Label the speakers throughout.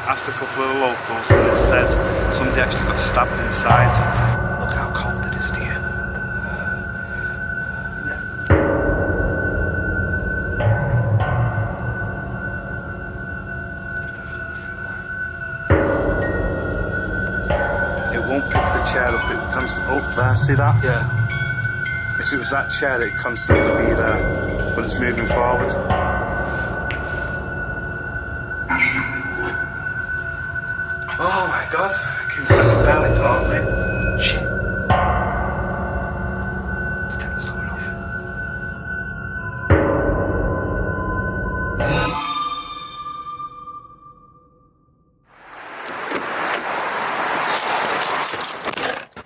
Speaker 1: asked a couple of the locals and they said somebody actually got stabbed inside.
Speaker 2: Look how cold it is in here.
Speaker 1: It won't pick the chair up, it constantly... Oh, there, see that?
Speaker 2: Yeah.
Speaker 1: If it was that chair, it'd constantly be there, but it's moving forward. Oh my god, I can barely talk, mate.
Speaker 2: Shit. Antenna's going off.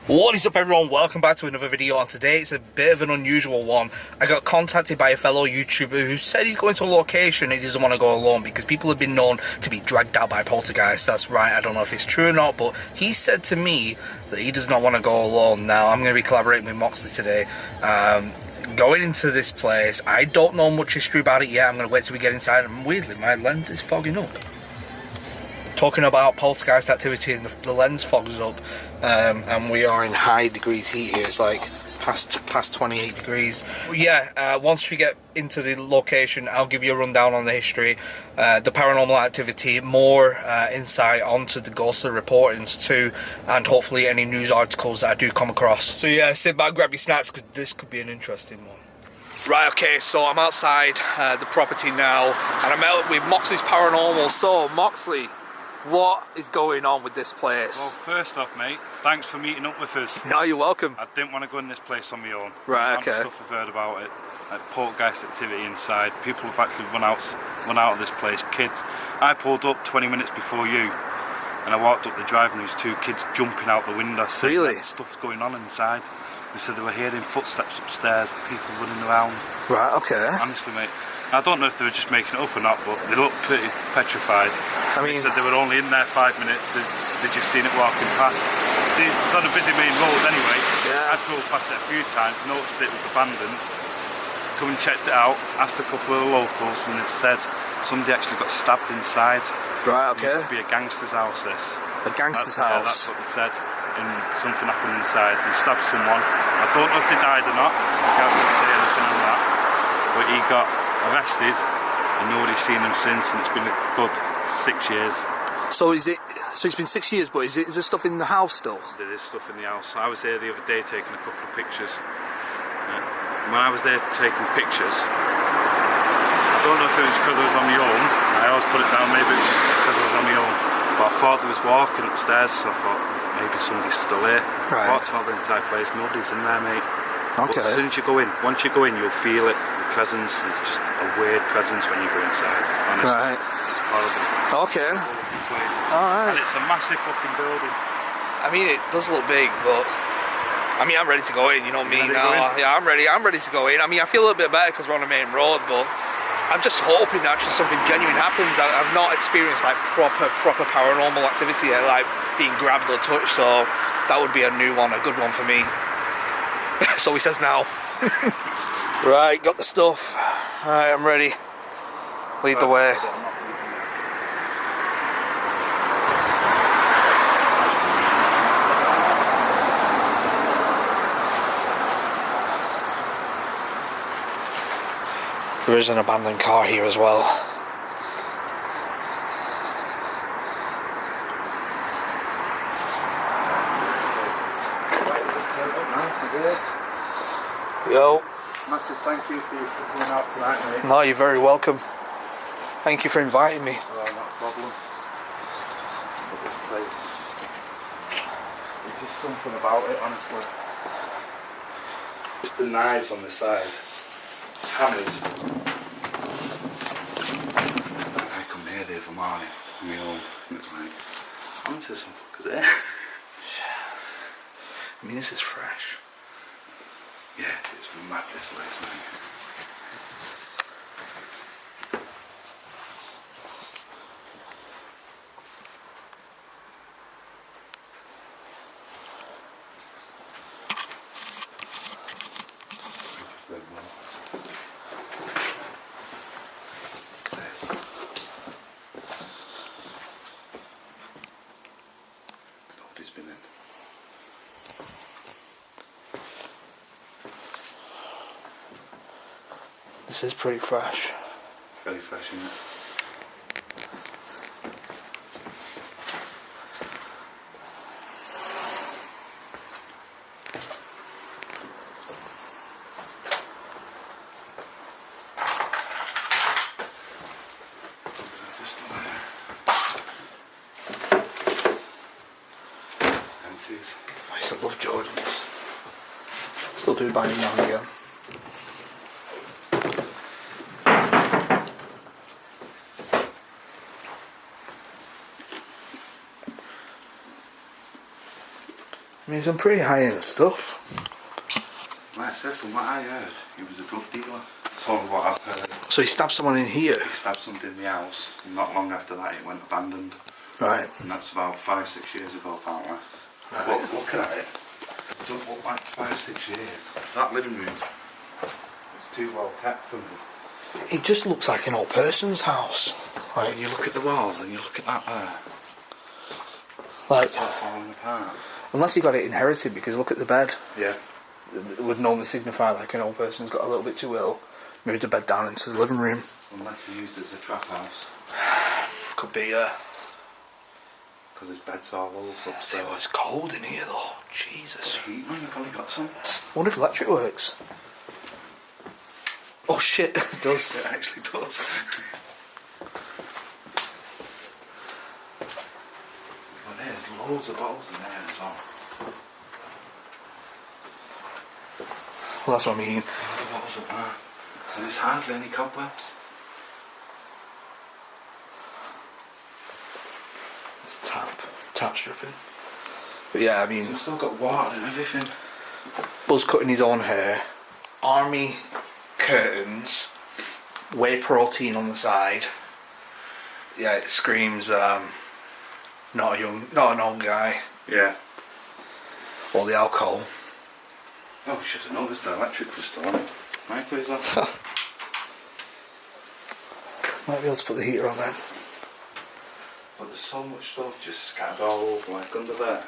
Speaker 3: What is up everyone, welcome back to another video, and today it's a bit of an unusual one. I got contacted by a fellow YouTuber who said he's going to a location and he doesn't want to go alone because people have been known to be dragged out by poltergeists. That's right, I don't know if it's true or not, but he said to me that he does not want to go alone. Now I'm going to be collaborating with Moxley today. Going into this place, I don't know much history about it yet. I'm going to wait till we get inside, and weirdly my lens is fogging up. Talking about poltergeist activity, and the lens fogs up, and we are in high degrees heat here. It's like past 28 degrees. Yeah, once we get into the location, I'll give you a rundown on the history, the paranormal activity, more insight onto the ghostly reportings too, and hopefully any news articles that I do come across. So yeah, sit back, grab your snacks, because this could be an interesting one. Right, okay, so I'm outside the property now, and I'm out with Moxley's Paranormal. So, Moxley, what is going on with this place?
Speaker 1: Well, first off, mate, thanks for meeting up with us.
Speaker 3: No, you're welcome.
Speaker 1: I didn't want to go in this place on my own.
Speaker 3: Right, okay.
Speaker 1: Stuff I've heard about it, like poltergeist activity inside. People have actually run out of this place, kids. I pulled up 20 minutes before you, and I walked up the drive and there was two kids jumping out the window.
Speaker 3: Really?
Speaker 1: Stuff's going on inside. They said they were hearing footsteps upstairs, people running around.
Speaker 3: Right, okay.
Speaker 1: Honestly, mate, I don't know if they were just making it up or not, but they looked pretty petrified.
Speaker 3: I mean,
Speaker 1: they said they were only in there 5 minutes, they just seen it walking past. See, it's on a busy main road anyway.
Speaker 3: Yeah.
Speaker 1: I drove past it a few times, noticed it was abandoned, come and checked it out, asked a couple of the locals, and they said somebody actually got stabbed inside.
Speaker 3: Right, okay.
Speaker 1: It used to be a gangster's house, this.
Speaker 3: A gangster's house?
Speaker 1: Yeah, that's what they said. And something happened inside. He stabbed someone. I don't know if they died or not, so I can't really say anything on that. But he got arrested and nobody's seen him since, and it's been a good 6 years.
Speaker 3: So it's been 6 years, but is there stuff in the house still?
Speaker 1: There is stuff in the house. I was there the other day taking a couple of pictures. Yeah. When I was there taking pictures, I don't know if it was because I was on my own. I always put it down, maybe it was just because I was on my own. But I thought there was walking upstairs, so I thought maybe somebody's still here.
Speaker 3: Right.
Speaker 1: I walked all the entire place, nobody's in there, mate.
Speaker 3: Okay.
Speaker 1: But as soon as you go in, once you go in, you'll feel it. The presence is just a weird presence when you go inside. Honestly,
Speaker 3: right.
Speaker 1: It's horrible.
Speaker 3: Okay.
Speaker 1: Place.
Speaker 3: Alright.
Speaker 1: And it's a massive fucking building.
Speaker 3: I mean, it does look big, but I mean, I'm ready to go in. You know me now. Yeah, I'm ready to go in. I mean, I feel a little bit better because we're on the main road, but I'm just hoping that actually something genuine happens. I've not experienced like proper paranormal activity yet, like being grabbed or touched, so that would be a new one, a good one for me. So he says now. Right, got the stuff. Alright, I'm ready. Lead the way. There is an abandoned car here as well. Yo.
Speaker 1: Massive thank you for coming out tonight, mate.
Speaker 3: No, you're very welcome. Thank you for inviting me.
Speaker 1: Oh, not a problem. But this place, there's just something about it, honestly. Just the knives on the side. Hammers. I come here the other morning on my own, and it's like, honestly, some fuckers there.
Speaker 3: I mean, this is fresh.
Speaker 1: Yeah, it's mad this place, mate.
Speaker 3: This is pretty fresh.
Speaker 1: Very fresh, isn't it? This one there. Empties.
Speaker 3: I used to love Jordans. Still do buy them now and again. I mean, some pretty high-end stuff.
Speaker 1: Like I said, from what I heard, he was a drug dealer. That's all what I've heard.
Speaker 3: So he stabbed someone in here?
Speaker 1: He stabbed somebody in the house, and not long after that it went abandoned.
Speaker 3: Right.
Speaker 1: And that's about 5-6 years ago, apparently.
Speaker 3: Right.
Speaker 1: But looking at it, it don't look like 5-6 years. That living room is too well kept for me.
Speaker 3: It just looks like an old person's house. Like,
Speaker 1: When you look at the walls and you look at that there,
Speaker 3: like,
Speaker 1: it's all falling apart.
Speaker 3: unless he got it inherited, because look at the bed.
Speaker 1: Yeah.
Speaker 3: It would normally signify like an old person's got a little bit too ill, moved the bed down into the living room.
Speaker 1: Unless they used it as a trap house.
Speaker 3: Could be,
Speaker 1: Because his bed's all over upstairs.
Speaker 3: it was cold in here though. Jesus.
Speaker 1: Heat, man, you've only got some.
Speaker 3: I wonder if electric works. Oh shit, it does.
Speaker 1: It actually does. But there's loads of bottles in there as well.
Speaker 3: Well, that's what I mean.
Speaker 1: Loads of bottles up there. And there's hardly any cobwebs.
Speaker 3: It's tap stripping. But yeah, I mean,
Speaker 1: We've still got water and everything.
Speaker 3: Buzz cutting his own hair, army curtains, whey protein on the side. Yeah, it screams not an old guy.
Speaker 1: Yeah.
Speaker 3: Or the alcohol.
Speaker 1: Oh, we should have noticed the electric was still on. Right, please, lad.
Speaker 3: Might be able to put the heater on then.
Speaker 1: But there's so much stuff just scattered all over, like under there.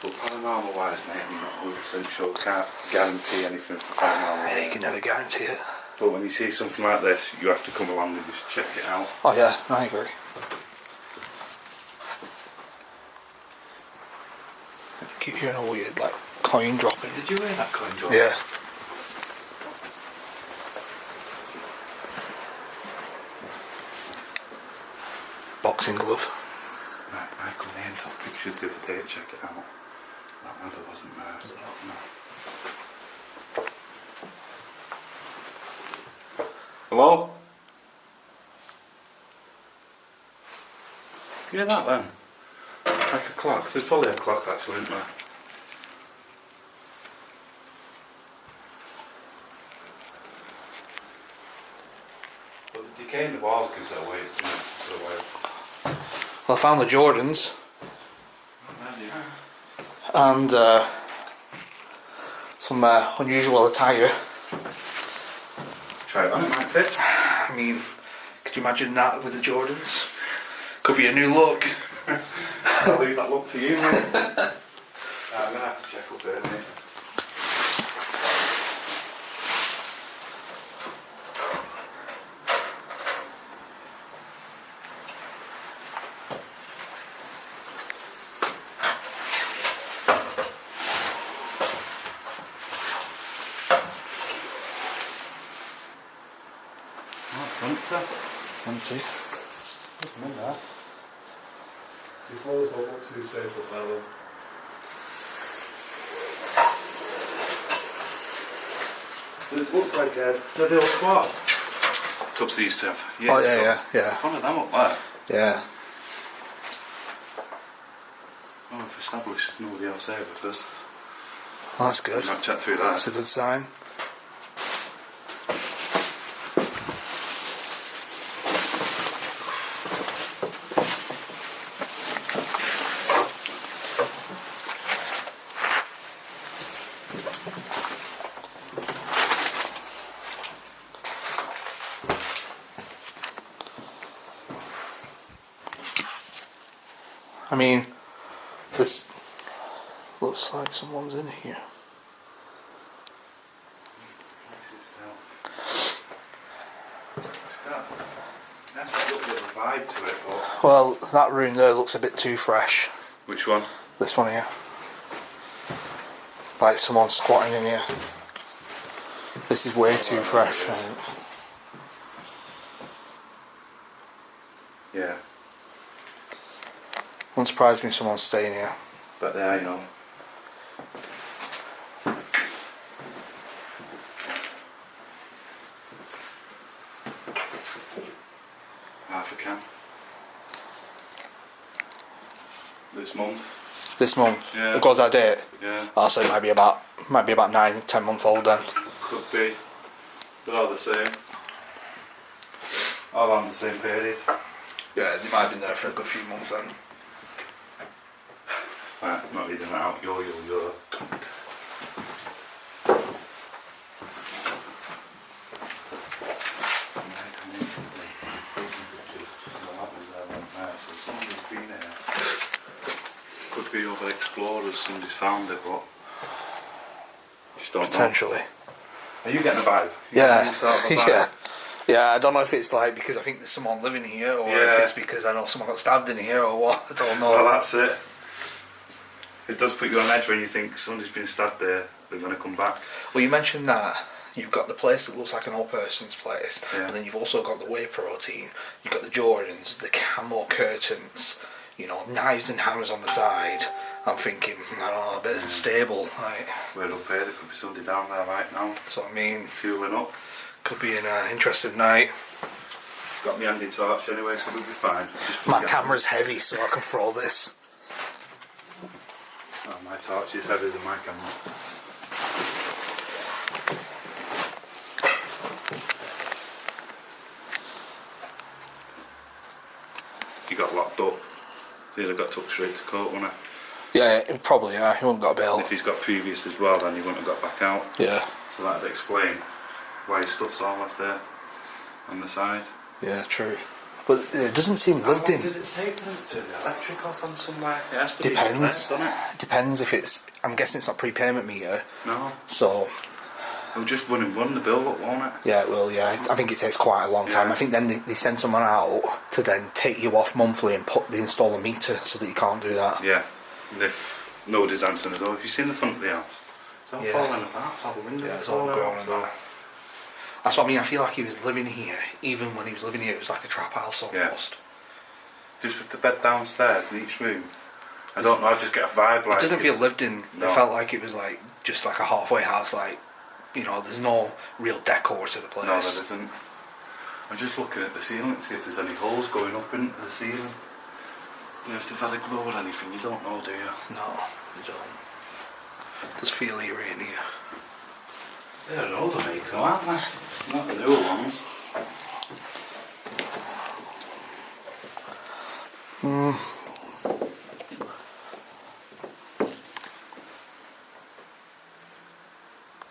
Speaker 1: But paranormal wise, mate, I'm not 100% sure. Can't guarantee anything for paranormal.
Speaker 3: Yeah, you can never guarantee it.
Speaker 1: But when you see something like this, you have to come along and just check it out.
Speaker 3: Oh yeah, I agree. Keep hearing all weird like coin dropping.
Speaker 1: Did you hear that coin drop?
Speaker 3: Yeah. Boxing glove.
Speaker 1: Right, I come in and took pictures the other day to check it out. That ladder wasn't there. Was it not? No. Hello? You hear that then? It's like a clock. There's probably a clock actually, isn't there? But the decay in the walls gives it away, doesn't it? For a while.
Speaker 3: Well, I found the Jordans
Speaker 1: There you are.
Speaker 3: and some unusual attire.
Speaker 1: Try it on, it might fit.
Speaker 3: I mean, could you imagine that with the Jordans? Could be a new look.
Speaker 1: I'll leave that look to you, mate. I'm going to have to check up there, mate.
Speaker 3: Empty.
Speaker 1: Nothing in there. Your floors don't look too safe up there, though. Does it look like the old squad? Tubs they used to have.
Speaker 3: Oh yeah.
Speaker 1: One of them up there.
Speaker 3: Yeah.
Speaker 1: Oh, we've established there's nobody else there with us.
Speaker 3: Well, that's good.
Speaker 1: Might check through that.
Speaker 3: That's a good sign. I mean, This looks like someone's in here.
Speaker 1: That's got a little bit of a vibe to it, but...
Speaker 3: Well, that room there looks a bit too fresh.
Speaker 1: Which one?
Speaker 3: This one here. Like someone squatting in here. This is way too fresh. I think.
Speaker 1: Yeah.
Speaker 3: Wouldn't surprise me if someone's staying here.
Speaker 1: But there, you know. Half a can. This month.
Speaker 3: This month?
Speaker 1: Yeah.
Speaker 3: Because I date?
Speaker 1: Yeah.
Speaker 3: I'll say it might be about 9-10 month old then.
Speaker 1: Could be. They're all the same. All on the same period.
Speaker 3: Yeah, they might have been there for a good few months then.
Speaker 1: Right, not reading that out. You're. Could be other explorers, somebody's found it, but just don't know.
Speaker 3: Potentially.
Speaker 1: Are you getting a vibe?
Speaker 3: Yeah.
Speaker 1: Sort of a vibe?
Speaker 3: Yeah. Yeah, I don't know if it's like because I think there's someone living here or
Speaker 1: Yeah.
Speaker 3: if it's because I know someone got stabbed in here or what. I don't know.
Speaker 1: Well, that's it. It does put you on edge when you think somebody's been stabbed there, they're going to come back.
Speaker 3: Well, you mentioned that. You've got the place that looks like an old person's place,
Speaker 1: Yeah.
Speaker 3: and then you've also got the whey protein, you've got the Jordans, the camo curtains, you know, knives and hammers on the side. I'm thinking, I don't know, a bit unstable. Like,
Speaker 1: We're up here, there could be somebody down there right now.
Speaker 3: that's what I mean.
Speaker 1: Tooling up.
Speaker 3: Could be an interesting night.
Speaker 1: Got my handy torch anyway, so we'll be fine. Just
Speaker 3: My
Speaker 1: forget-
Speaker 3: camera's heavy, so I can throw this.
Speaker 1: Oh, my torch is heavier than my camera. You got locked up. He'd have got took straight to court, wouldn't he?
Speaker 3: Yeah, probably, yeah. He wouldn't got a bail.
Speaker 1: If he's got previous as well, then he wouldn't have got back out.
Speaker 3: Yeah,
Speaker 1: So that'd explain why his stuff's all left there on the side.
Speaker 3: yeah, true. But it doesn't seem lived in.
Speaker 1: Does it take for them to turn the electric off on somewhere? It has to
Speaker 3: Depends.
Speaker 1: be replaced, doesn't it?
Speaker 3: Depends if it's. I'm guessing it's not prepayment meter.
Speaker 1: No.
Speaker 3: So
Speaker 1: It'll just run the bill up, won't it?
Speaker 3: yeah, it will. Yeah, I think it takes quite a long time.
Speaker 1: Yeah.
Speaker 3: I think then they send someone out to then take you off monthly and install a meter so that you can't do that.
Speaker 1: Yeah. And if nobody's answering the door, have you seen the front of the house? It's all
Speaker 3: Yeah.
Speaker 1: falling apart, all the windows.
Speaker 3: Yeah, it's
Speaker 1: all
Speaker 3: all
Speaker 1: out,
Speaker 3: going
Speaker 1: so-
Speaker 3: on. That's what I mean. I feel like he was living here. Even when he was living here, it was like a trap house almost.
Speaker 1: Just with the bed downstairs in each room. I don't know, I just get a vibe like
Speaker 3: It doesn't feel
Speaker 1: it's-
Speaker 3: lived in.
Speaker 1: No.
Speaker 3: It felt like it was like just like a halfway house. Like, you know, there's no real decor to the place.
Speaker 1: No, there isn't. I'm just looking at the ceiling to see if there's any holes going up into the ceiling. You know, if they've had a glow or anything, you don't know, do you?
Speaker 3: No, you don't. Just feel eerie in here.
Speaker 1: They're an older make though, aren't they? Not the newer ones.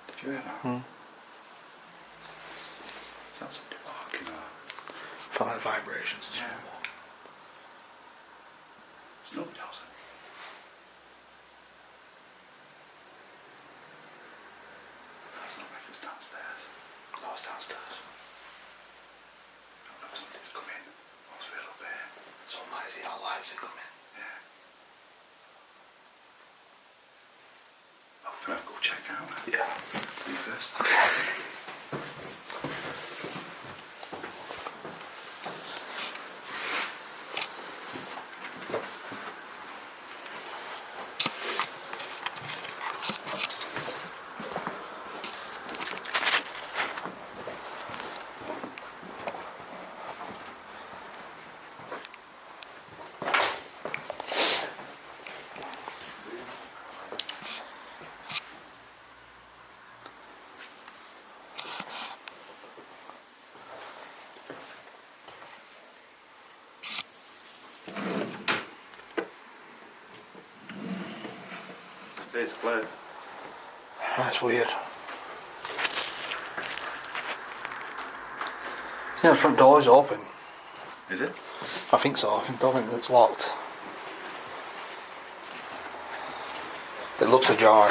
Speaker 1: Did you hear that? That's fucking hell.
Speaker 3: Felt like vibrations and
Speaker 1: Yeah.
Speaker 3: stuff.
Speaker 1: There's nobody else in. That's not like it's downstairs.
Speaker 3: No, it's downstairs.
Speaker 1: I don't know if somebody's come in. What's real up here?
Speaker 3: So might see our lights are coming.
Speaker 1: Yeah. Oh, can I go check out?
Speaker 3: Yeah.
Speaker 1: You first. It's clear.
Speaker 3: That's weird. Yeah, the front door is open.
Speaker 1: Is it?
Speaker 3: I think so. I don't think it's locked. It looks ajar.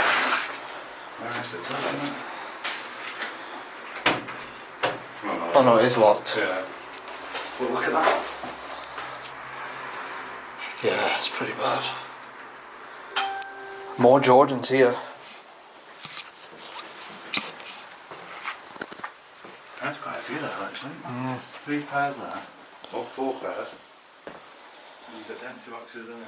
Speaker 3: Oh no, it is locked.
Speaker 1: Yeah. Well, look at that.
Speaker 3: Yeah, it's pretty bad. More Jordans here.
Speaker 1: That's quite a few there actually. 3 pairs there. Or 4 pairs. You've got empty boxes there.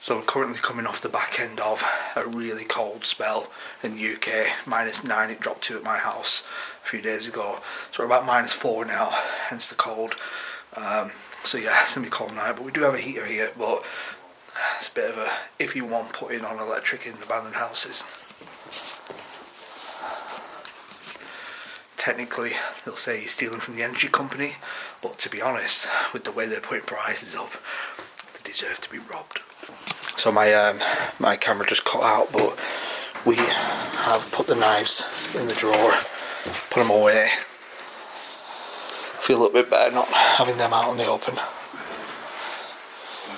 Speaker 3: So we're currently coming off the back end of a really cold spell in the UK. -9 it dropped to at my house a few days ago. So we're about -4 now, hence the cold. So yeah, it's gonna be cold night, but we do have a heater here, but it's a bit of a iffy one putting on electric in abandoned houses. Technically, they'll say you're stealing from the energy company, but to be honest, with the way they're putting prices up, they deserve to be robbed. So my camera just cut out, but we have put the knives in the drawer, put them away. Feel a little bit better not having them out in the open.
Speaker 1: It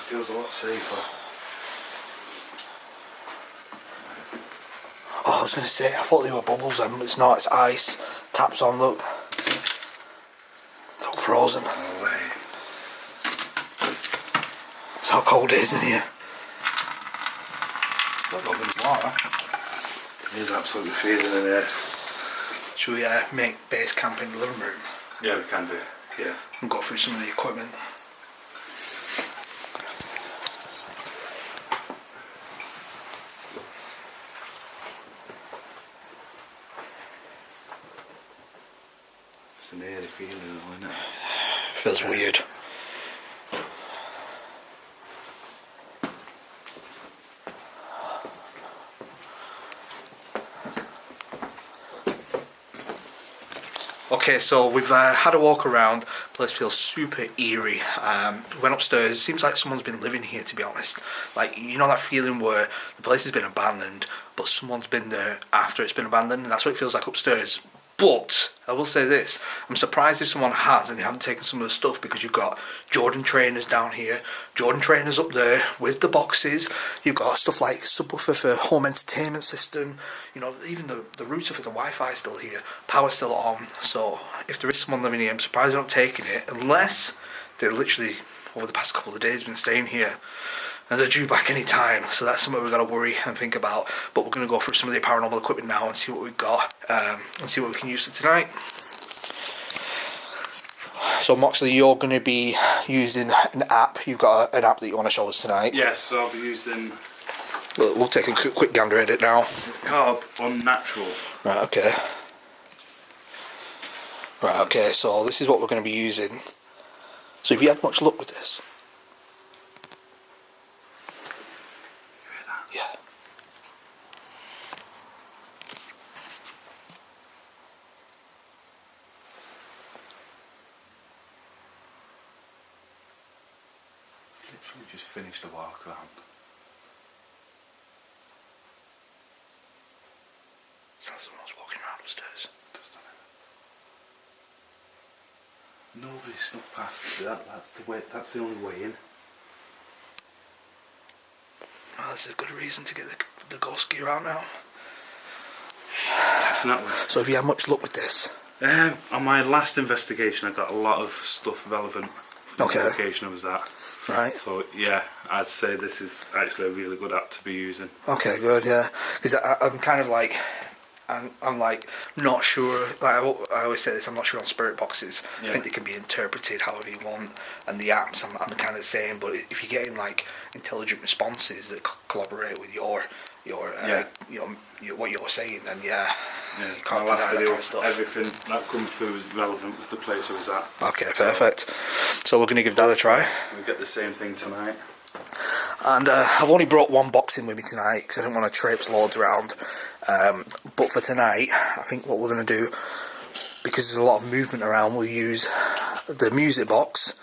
Speaker 1: feels a lot safer.
Speaker 3: Oh, I was going to say, I thought they were bubbles, and it's not, it's ice. Taps on, look. Look, frozen.
Speaker 1: No way.
Speaker 3: That's how cold it is in here.
Speaker 1: It's like open water. It is absolutely freezing in here.
Speaker 3: Should we make base camp in the living room?
Speaker 1: Yeah, we can do. Yeah.
Speaker 3: And go through some of the equipment.
Speaker 1: It's an eerie feeling, isn't it?
Speaker 3: Feels weird. Okay, so we've had a walk around. The place feels super eerie. We went upstairs. It seems like someone's been living here, to be honest. Like, you know that feeling where the place has been abandoned, but someone's been there after it's been abandoned, and that's what it feels like upstairs. But I will say this, I'm surprised if someone has and they haven't taken some of the stuff, because you've got Jordan trainers down here, Jordan trainers up there with the boxes, you've got stuff like subwoofer for home entertainment system, you know, even the router for the Wi-Fi is still here, power's still on. So if there is someone living here, I'm surprised they're not taking it, unless they're literally over the past couple of days been staying here. And they're due back any time, so that's something we've got to worry and think about. But we're going to go through some of the paranormal equipment now and see what we've got, and see what we can use for tonight. So Moxley, you're going to be using an app. You've got an app that you want to show us tonight.
Speaker 1: Yes, so I'll be using...
Speaker 3: We'll take a quick gander at it now.
Speaker 1: Called Unnatural.
Speaker 3: Right, okay. Right, okay, so this is what we're going to be using. So have you had much luck with this? Yeah.
Speaker 1: Literally just finished a walk around.
Speaker 3: Sounds like someone's walking around upstairs.
Speaker 1: Nobody snuck past. That's the way. That's the only way in.
Speaker 3: Well, that's a good reason to get the ghost gear out now.
Speaker 1: Definitely.
Speaker 3: So have you had much luck with this?
Speaker 1: On my last investigation, I got a lot of stuff relevant.
Speaker 3: Okay.
Speaker 1: The location I was at.
Speaker 3: Right.
Speaker 1: So yeah, I'd say this is actually a really good app to be using.
Speaker 3: Okay, good, yeah. Because I'm kind of like, I'm like not sure. Like I always say this, I'm not sure on spirit boxes.
Speaker 1: Yeah.
Speaker 3: I think they can be interpreted however you want, and the apps I'm kind of the same. But if you're getting like intelligent responses that collaborate with your what you're saying, then yeah.
Speaker 1: Yeah,
Speaker 3: you can't
Speaker 1: my last
Speaker 3: deny that
Speaker 1: video,
Speaker 3: kind of stuff.
Speaker 1: everything that come through was relevant with the place I was at.
Speaker 3: Okay, perfect. So we're going to give that a try.
Speaker 1: We get the same thing tonight.
Speaker 3: And I've only brought one box in with me tonight because I didn't want to traipse loads around. But for tonight, I think what we're going to do, because there's a lot of movement around, we'll use the music box.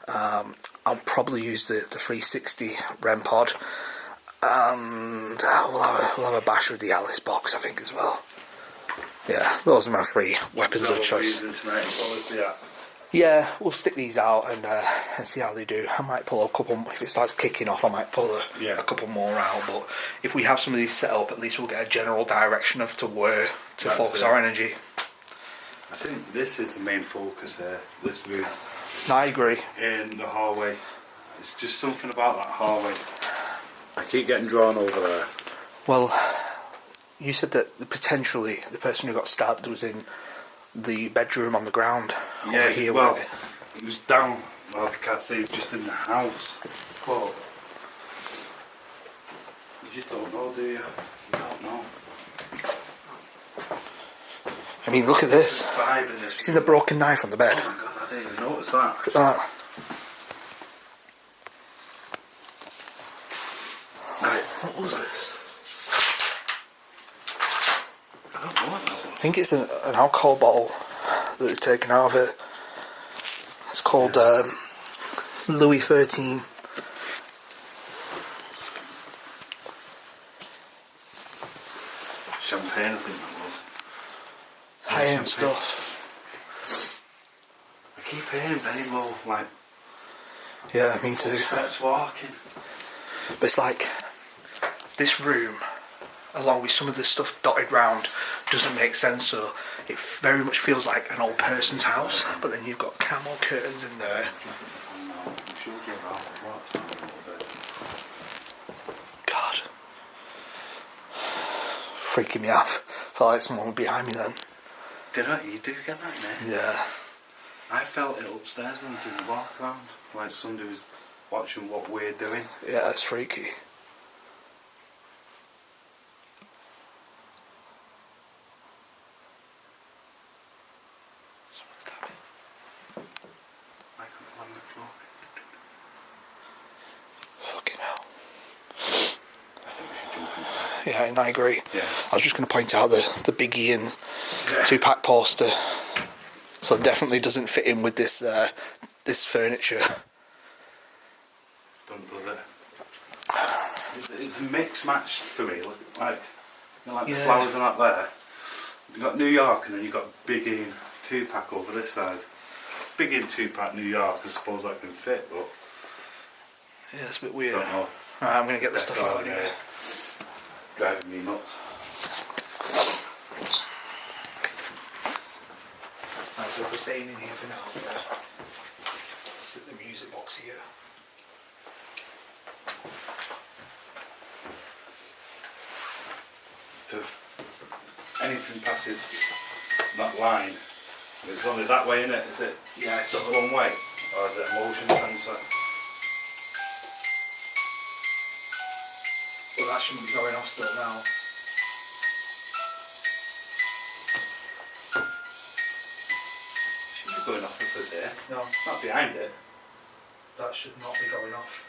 Speaker 3: I'll probably use the 360 REM pod. And we'll have a bash with the Alice box, I think, as well. Yeah, those are my three weapons of choice.
Speaker 1: What we're using tonight as well as the app.
Speaker 3: Yeah, we'll stick these out and see how they do. I might pull a couple. If it starts kicking off, I might pull a couple more out. But if we have some of these set up, at least we'll get a general direction of to where to focus our energy.
Speaker 1: I think this is the main focus here. This room.
Speaker 3: No, I agree.
Speaker 1: In the hallway. It's just something about that hallway. I keep getting drawn over there.
Speaker 3: Well, you said that potentially the person who got stabbed was in the bedroom on the ground over here.
Speaker 1: Well, it was down. Well, I can't say just in the house. But you just don't know, do you? You don't know.
Speaker 3: I mean, look at this.
Speaker 1: Vibe in this.
Speaker 3: Seen the broken knife on the bed?
Speaker 1: Oh my god, I didn't even notice that.
Speaker 3: Look at that.
Speaker 1: Right.
Speaker 3: What was this?
Speaker 1: I don't know what that was.
Speaker 3: I think it's an alcohol bottle that they've taken out of it. It's called Louis XIII.
Speaker 1: Champagne, I think that was.
Speaker 3: High-end stuff.
Speaker 1: I keep hearing very low, like
Speaker 3: Yeah, me too.
Speaker 1: steps walking.
Speaker 3: But it's like this room, along with some of the stuff dotted round, doesn't make sense. So it very much feels like an old person's house. But then you've got camel curtains in there. God, freaking me out. Felt like someone was behind me then.
Speaker 1: Did I? You do get that, mate?
Speaker 3: Yeah.
Speaker 1: I felt it upstairs when I was doing the walk around. Like somebody was watching what we're doing.
Speaker 3: Yeah, that's freaky.
Speaker 1: Like on the floor.
Speaker 3: Fucking hell.
Speaker 1: I think we should jump into this.
Speaker 3: Yeah, and I agree.
Speaker 1: Yeah.
Speaker 3: I was just going to point out the Biggie and Tupac poster. So it definitely doesn't fit in with this this furniture.
Speaker 1: Does it? It's a mix match for me. Like, you know, like the flowers and that there. You've got New York and then you've got Biggie and Tupac over this side. Biggie and Tupac, New York, I suppose that can fit, but
Speaker 3: Yeah, it's a bit weird.
Speaker 1: I don't know.
Speaker 3: Right, I'm going to get the stuff out anyway.
Speaker 1: Driving me nuts.
Speaker 3: Right, so if we're staying in here for now, I'm going to sit the music box here.
Speaker 1: So if anything passes that line, it's only that way, innit? Is it?
Speaker 3: Yeah,
Speaker 1: It's not one way, or is it a motion sensor?
Speaker 3: well, that shouldn't be going off still now.
Speaker 1: Should be going off if it's here.
Speaker 3: No,
Speaker 1: Not behind it.
Speaker 3: that should not be going off.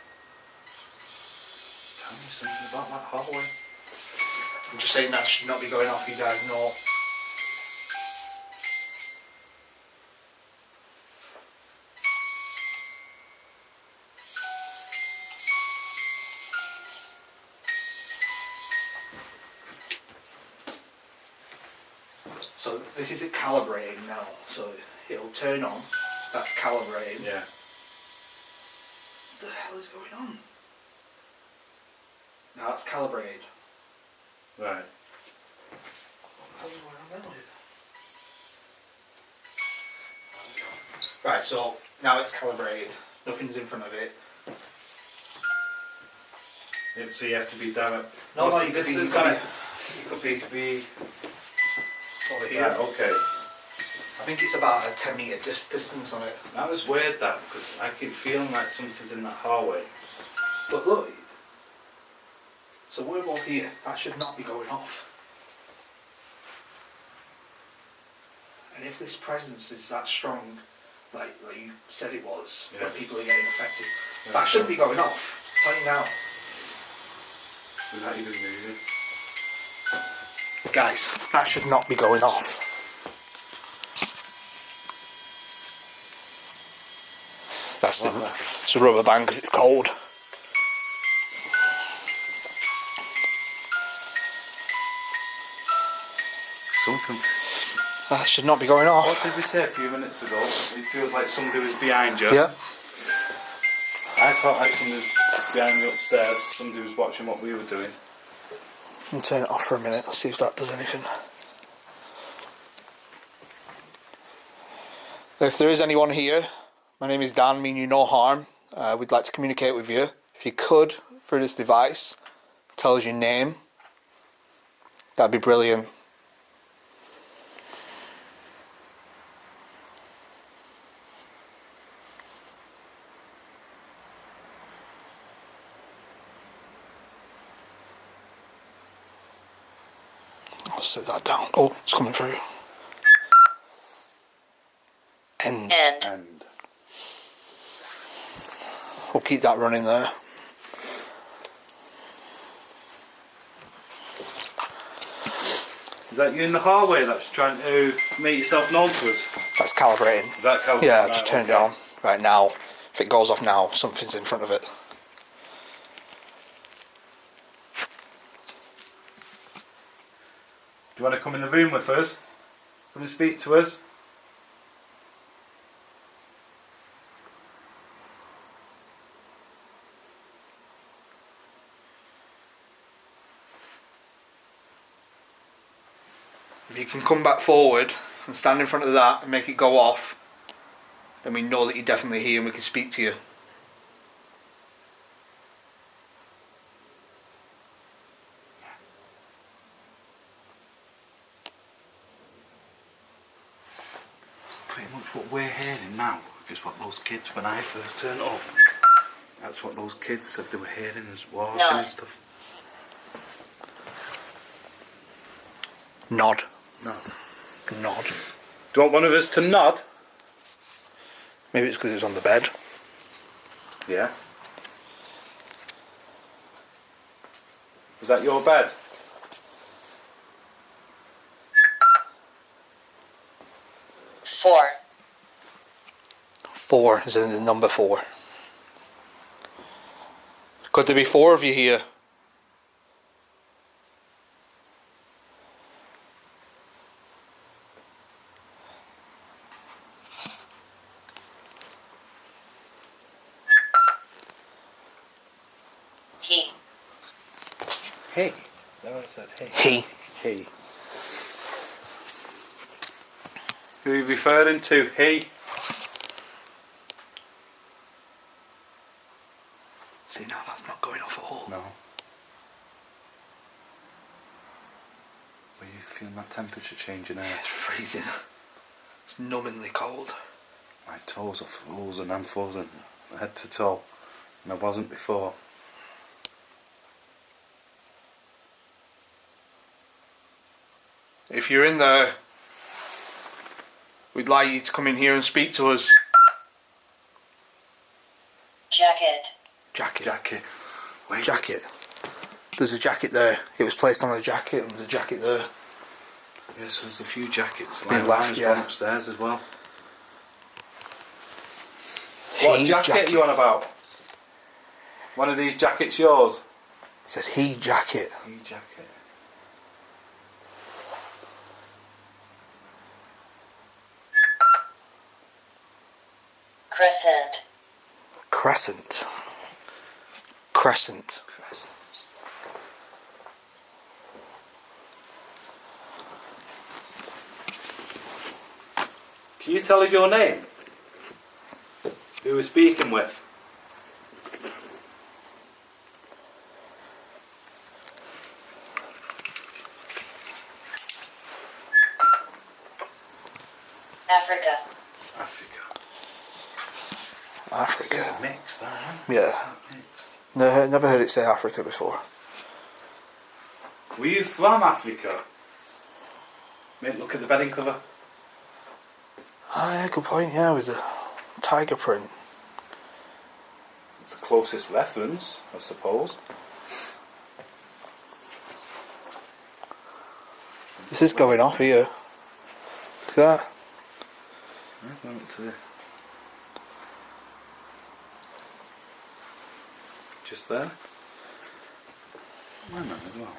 Speaker 1: Tell me something about that hallway.
Speaker 3: I'm just saying that should not be going off, you guys know. So this is it calibrating now, so it'll turn on, that's calibrating.
Speaker 1: Yeah.
Speaker 3: What the hell is going on? Now that's calibrated.
Speaker 1: Right.
Speaker 3: What the hell is going on now? Right, so now it's calibrated, nothing's in front of it.
Speaker 1: So you have to be down at...
Speaker 3: No,
Speaker 1: what's
Speaker 3: no,
Speaker 1: the
Speaker 3: you could be-
Speaker 1: distance
Speaker 3: you
Speaker 1: on
Speaker 3: could
Speaker 1: it? You could be...
Speaker 3: Over here.
Speaker 1: Right, okay.
Speaker 3: I think it's about a 10 metre distance on it.
Speaker 1: That was weird, that, because I keep feeling like something's in that hallway.
Speaker 3: But look, so we're both here, that should not be going off. And if this presence is that strong, like you said it was,
Speaker 1: Yeah.
Speaker 3: where people are getting affected,
Speaker 1: Yeah.
Speaker 3: that shouldn't be going off. I'm telling you now.
Speaker 1: We're not even moving.
Speaker 3: Guys, that should not be going off. That's it's a rubber band because it's cold.
Speaker 1: Something...
Speaker 3: That should not be going off.
Speaker 1: What did we say a few minutes ago? It feels like somebody was behind you.
Speaker 3: Yeah.
Speaker 1: I felt like somebody was behind me upstairs. Somebody was watching what we were doing.
Speaker 3: I'll turn it off for a minute. Let's see if that does anything. If there is anyone here, my name is Dan, mean you no harm. We'd like to communicate with you. If you could, through this device, tell us your name. That'd be brilliant. I'll set that down. Oh, it's coming through. End.
Speaker 1: And
Speaker 3: We'll keep that running there.
Speaker 1: is that you in the hallway that's trying to make yourself known to us?
Speaker 3: That's calibrating.
Speaker 1: Is that calibrating?
Speaker 3: Yeah,
Speaker 1: Right,
Speaker 3: just turn
Speaker 1: okay.
Speaker 3: it on. Right now, if it goes off now, something's in front of it.
Speaker 1: Do you want to come in the room with us? Come and speak to us?
Speaker 3: If you can come back forward and stand in front of that and make it go off, then we know that you're definitely here and we can speak to you.
Speaker 1: Pretty much what we're hearing now is what those kids, when I first turned up, that's what those kids said they were hearing as walking and stuff.
Speaker 3: Nod.
Speaker 1: No.
Speaker 3: Nod.
Speaker 1: Do you want one of us to nod?
Speaker 3: Maybe it's because it was on the bed.
Speaker 1: Yeah. Was that your bed?
Speaker 4: Four.
Speaker 3: 4 is in the number 4. Could there be 4 of you here?
Speaker 4: He.
Speaker 1: Hey. That what I said. Hey.
Speaker 3: He.
Speaker 1: He. Who are you referring to? He.
Speaker 3: See, now that's not going off at all.
Speaker 1: No. Were you feeling that temperature changing there?
Speaker 3: It's freezing. It's numbingly cold.
Speaker 1: My toes are frozen. I'm frozen head to toe. And I wasn't before.
Speaker 3: If you're in there, we'd like you to come in here and speak to us.
Speaker 4: Jacket.
Speaker 3: Jacket.
Speaker 1: Jacket. Wait.
Speaker 3: Jacket. There's a jacket there. It was placed on a jacket and there's a jacket there.
Speaker 1: Yes, there's a few jackets.
Speaker 3: Been
Speaker 1: Like
Speaker 3: left,
Speaker 1: there's
Speaker 3: yeah.
Speaker 1: one upstairs as well. What
Speaker 3: He
Speaker 1: jacket are you on about? One of these jackets yours?
Speaker 3: He said he jacket.
Speaker 1: He jacket.
Speaker 4: Crescent.
Speaker 3: Crescent. Crescent.
Speaker 1: Can you tell us your name? Who we're speaking with?
Speaker 4: Africa.
Speaker 1: Africa.
Speaker 3: Africa.
Speaker 1: Mixed, that, huh?
Speaker 3: Yeah.
Speaker 1: Mixed.
Speaker 3: No, never heard it say Africa before.
Speaker 1: Were you from Africa? Mate, look at the bedding cover.
Speaker 3: Ah, yeah, good point, yeah, with the tiger print.
Speaker 1: It's the closest reference, I suppose.
Speaker 3: This is going off here. Look at that.
Speaker 1: I've gone up to the... Just there. My man as well.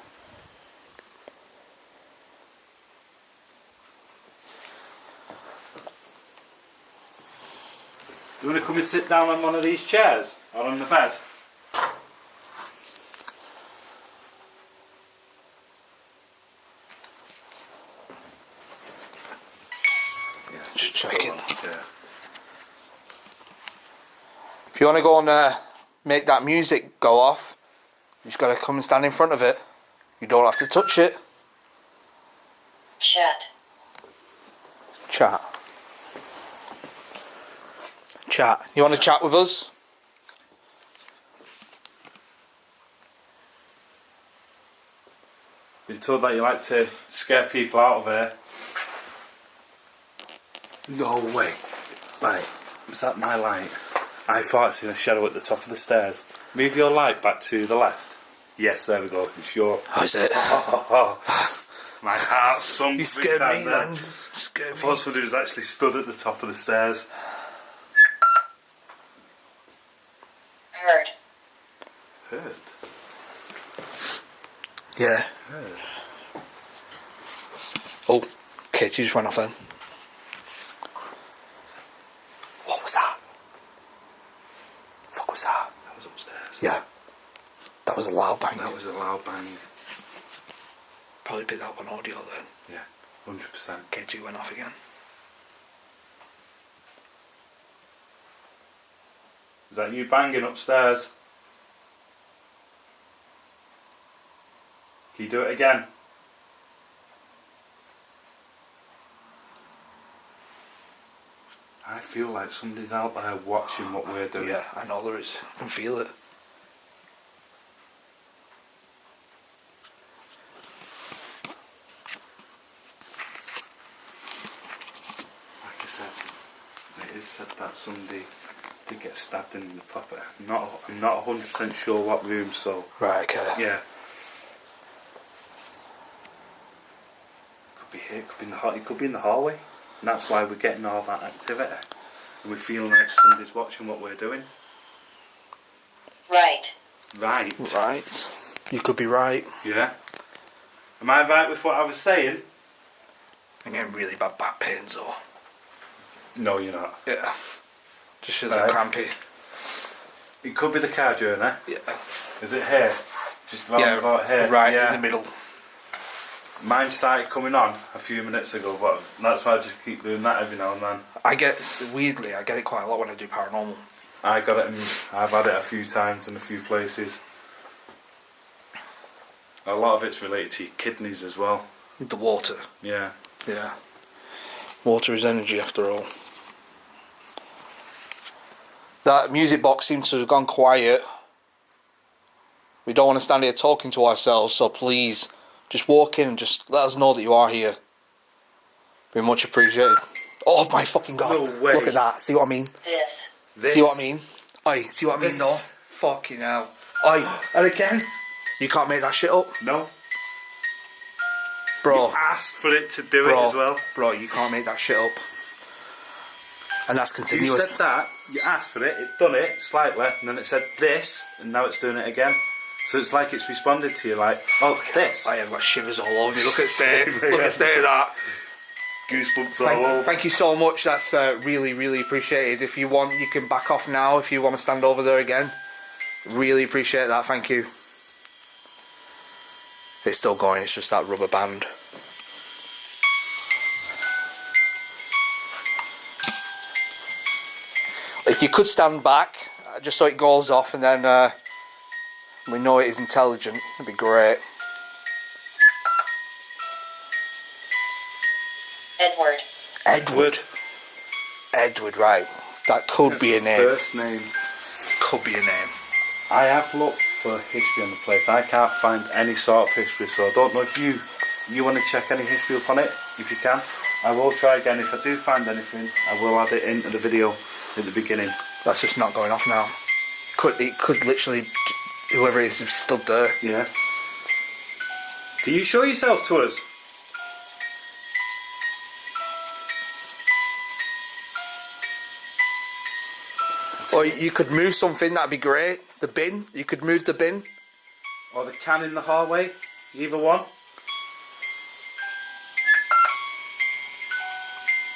Speaker 1: You want to come and sit down on one of these chairs? Or on the bed? Yeah,
Speaker 3: Just checking.
Speaker 1: Yeah.
Speaker 3: If you want to go and make that music go off, you just got to come and stand in front of it. You don't have to touch it.
Speaker 4: Chat.
Speaker 3: Chat. Chat. You want to chat with us?
Speaker 1: Been told that you like to scare people out of here. No way. Right, was that my light? I thought I seen a shadow at the top of the stairs. Move your light back to the left. Yes, there we go. It's your...
Speaker 3: How is it?
Speaker 1: My heart sunk.
Speaker 3: You scared me,
Speaker 1: there.
Speaker 3: man. You scared
Speaker 1: I
Speaker 3: me.
Speaker 1: thought somebody was actually stood at the top of the stairs.
Speaker 4: Heard.
Speaker 1: Heard?
Speaker 3: Yeah.
Speaker 1: Heard.
Speaker 3: Oh, Katie just went off then. What was that? Fuck was that?
Speaker 1: That was upstairs.
Speaker 3: Yeah. That was a loud bang.
Speaker 1: That was a loud bang.
Speaker 3: Probably picked that up on audio then.
Speaker 1: Yeah, 100%.
Speaker 3: K2 went off again.
Speaker 1: Is that you banging upstairs? Can you do it again? I feel like somebody's out there watching what we're doing.
Speaker 3: Yeah, I know there is. I can feel it.
Speaker 1: Like I said, it is said that somebody did get stabbed in the property. I'm not 100% sure what room, so
Speaker 3: Right, okay.
Speaker 1: yeah. Could be here, could be in the it could be in the hallway. And that's why we're getting all that activity. And we're feeling like somebody's watching what we're doing.
Speaker 4: Right.
Speaker 1: Right.
Speaker 3: Right. You could be right.
Speaker 1: Yeah. Am I right with what I was saying?
Speaker 3: I'm getting really bad back pains though.
Speaker 1: No, you're not.
Speaker 3: Yeah. Just feels
Speaker 1: Right.
Speaker 3: crampy.
Speaker 1: It could be the car journey.
Speaker 3: Yeah.
Speaker 1: Is it here? Just round
Speaker 3: Yeah,
Speaker 1: about here.
Speaker 3: right
Speaker 1: Yeah.
Speaker 3: in the middle.
Speaker 1: Mine started coming on a few minutes ago, but that's why I just keep doing that every now and then.
Speaker 3: I get it quite a lot when I do paranormal.
Speaker 1: I've had it a few times in a few places. A lot of it's related to your kidneys as well.
Speaker 3: The water.
Speaker 1: Yeah.
Speaker 3: Yeah. Water is energy after all. That music box seems to have gone quiet. We don't want to stand here talking to ourselves, so please just walk in and just let us know that you are here. Be much appreciated. Oh my fucking god.
Speaker 1: No way.
Speaker 3: Look at that. See what I mean?
Speaker 4: This.
Speaker 1: This.
Speaker 3: See what I mean? Oi, see what I mean
Speaker 1: This.
Speaker 3: though? Fucking hell. Oi,
Speaker 1: And again?
Speaker 3: you can't make that shit up?
Speaker 1: No.
Speaker 3: Bro.
Speaker 1: You asked for it to do
Speaker 3: Bro,
Speaker 1: it as well.
Speaker 3: Bro, you can't make that shit up. And that's
Speaker 1: You
Speaker 3: continuous.
Speaker 1: said that, you asked for it done it slightly, and then it said this, and now it's doing it again. So it's like it's responded to you like, oh, this.
Speaker 3: I have got shivers all over me. Look at the state.
Speaker 1: Same,
Speaker 3: Look at
Speaker 1: yeah.
Speaker 3: the state of that.
Speaker 1: Goosebumps all over.
Speaker 3: Thank you so much. That's really, really appreciated. If you want, you can back off now if you want to stand over there again. Really appreciate that. Thank you. It's still going. It's just that rubber band. If you could stand back, just so it goes off, and then we know it is intelligent, it'd be great.
Speaker 4: Edward.
Speaker 3: Edward. Edward, right. That could be a name.
Speaker 1: First name.
Speaker 3: Could be a name.
Speaker 1: I have looked for history on the place. I can't find any sort of history, so I don't know if you want to check any history up on it. If you can, I will try again. If I do find anything, I will add it into the video at the beginning.
Speaker 3: That's just not going off now. It could literally, whoever it is stood there.
Speaker 1: Yeah. Can you show yourself to us?
Speaker 3: Or you could move something, that'd be great. The bin, you could move the bin.
Speaker 1: Or the can in the hallway? Either one.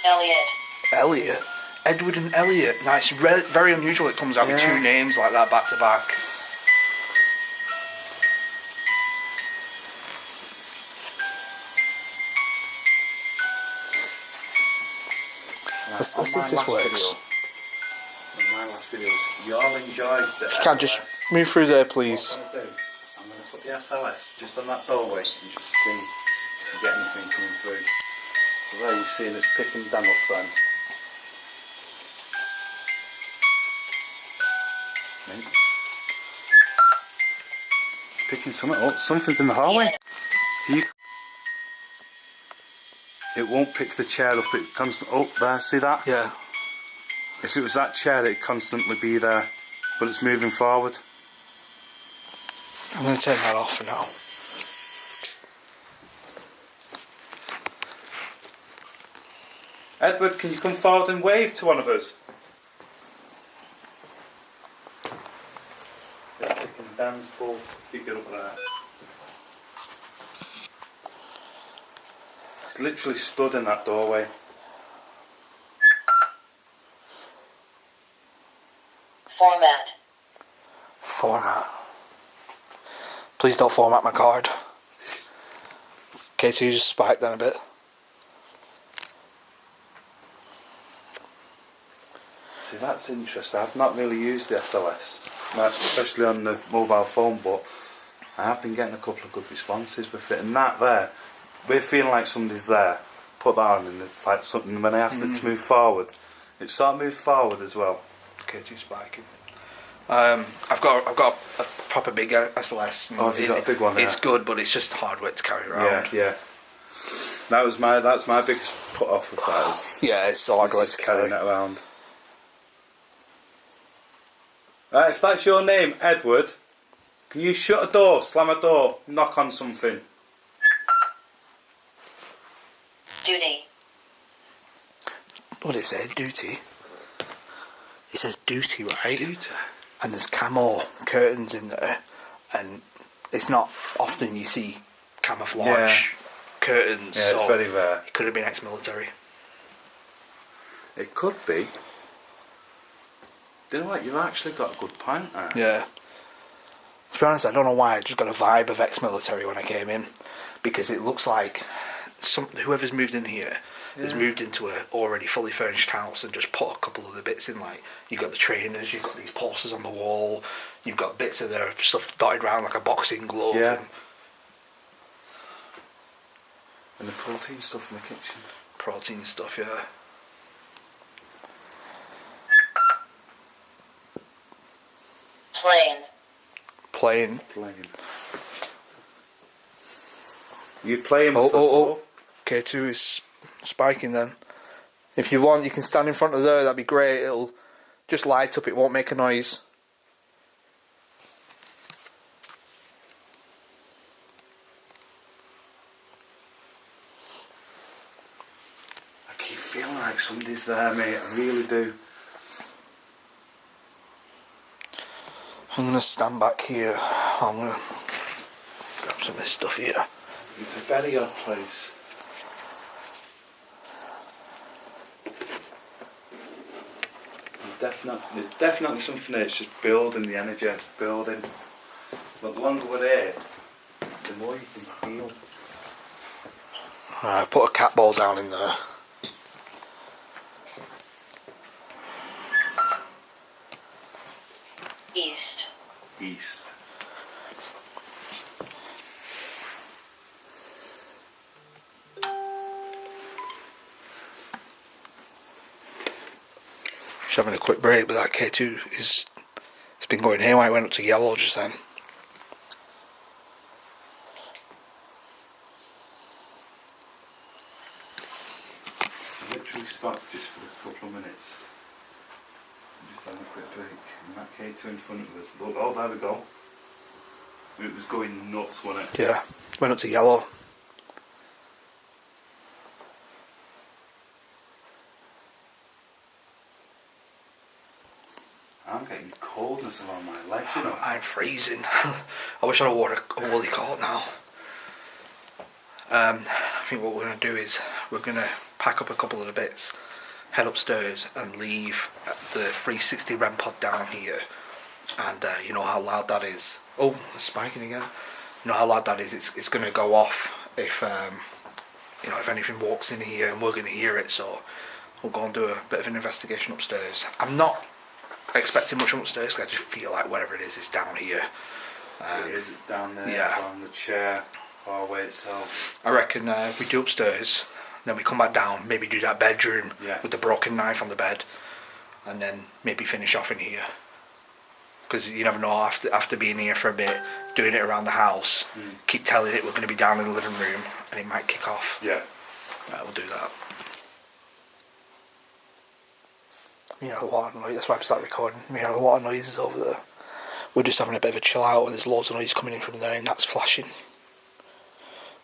Speaker 4: Elliot.
Speaker 3: Elliot. Edward and Elliot. Now it's very unusual it comes out with two names like that back to back. Let's see if this works.
Speaker 1: On my last video, you all enjoyed the
Speaker 3: If you can just move through there, please.
Speaker 1: What I'm going to do, I'm going to put the SLS just on that doorway and just see if you get anything coming through. So there you're seeing it's picking Dan up then. Picking something up. Something's in the hallway. It won't pick the chair up. It constant. Oh, there. See that?
Speaker 3: Yeah.
Speaker 1: If it was that chair, it'd constantly be there, but it's moving forward.
Speaker 3: I'm going to turn that off for now.
Speaker 1: Edward, can you come forward and wave to one of us? They're picking Dan's ball. Keep it up there. It's literally stood in that doorway.
Speaker 3: Format. Please don't format my card. Okay, so you just spiked then a bit.
Speaker 1: See, that's interesting. I've not really used the SLS, especially on the mobile phone, but I have been getting a couple of good responses with it. And that there, we're feeling like somebody's there. Put that on, and it's like something. When I asked it to move forward, it sort of moved forward as well.
Speaker 3: Okay, two spiking. I've got a proper big SLS.
Speaker 1: Oh, have you got a big one there?
Speaker 3: It's good, but it's just hard work to carry around.
Speaker 1: Yeah. That's my biggest put off with that.
Speaker 3: Yeah, it's hard work to carry
Speaker 1: it around. Right, if that's your name, Edward, can you shut a door, slam a door, knock on something?
Speaker 4: Duty.
Speaker 3: What did it say? Duty. It says duty, right?
Speaker 1: Duty.
Speaker 3: And there's camo curtains in there, and it's not often you see camouflage curtains.
Speaker 1: Yeah, it's
Speaker 3: so
Speaker 1: very rare.
Speaker 3: It could have been ex-military.
Speaker 1: It could be. Do you know what? You've actually got a good point there.
Speaker 3: Yeah. To be honest, I don't know why. I just got a vibe of ex-military when I came in, because it looks like whoever's moved in here has moved into a already fully furnished house and just put a couple of the bits in. Like you've got the trainers, you've got these posters on the wall, you've got bits of their stuff dotted around like a boxing glove.
Speaker 1: Yeah. And the protein stuff in the kitchen.
Speaker 3: Protein stuff, yeah. Plane.
Speaker 1: You playing with us?
Speaker 3: Oh. K2 is spiking then. If you want, you can stand in front of there, that'd be great. It'll just light up, it won't make a noise.
Speaker 1: I keep feeling like somebody's there, mate. I really do.
Speaker 3: I'm going to stand back here. I'm going to grab some of this stuff here.
Speaker 1: It's a very odd place. There's definitely something there. It's just building the energy, building. But the longer we're there, the more you can feel.
Speaker 3: Right, I've put a cat ball down in there.
Speaker 4: East.
Speaker 3: Just having a quick break, but that K2 it's been going haywire. I went up to yellow just then.
Speaker 1: Literally stopped just for a couple of minutes. Just having a quick break. And that K2 in front of us. Look, oh, there we go. It was going nuts, wasn't it?
Speaker 3: Yeah, went up to yellow.
Speaker 1: I'm getting coldness along my legs, you know.
Speaker 3: I'm freezing. I wish I wore a woolly coat now. I think what we're going to do is we're going to pack up a couple of the bits, head upstairs and leave the 360 REM pod down here. And you know how loud that is. Oh, it's spiking again. You know how loud that is. It's going to go off if you know, if anything walks in here, and we're going to hear it. So we'll go and do a bit of an investigation upstairs. I'm not expecting much from upstairs because I just feel like whatever it is down here.
Speaker 1: It is down there,
Speaker 3: yeah.
Speaker 1: on the chair, hallway itself.
Speaker 3: I reckon if we do upstairs, then we come back down, maybe do that bedroom with the broken knife on the bed, and then maybe finish off in here. Because you never know, after being here for a bit, doing it around the house, keep telling it we're going to be down in the living room, and it might kick off.
Speaker 1: Yeah.
Speaker 3: Right, we'll do that. We had a lot of noise, that's why I started recording. We had a lot of noises over there. We're just having a bit of a chill out, and there's loads of noise coming in from there, and that's flashing.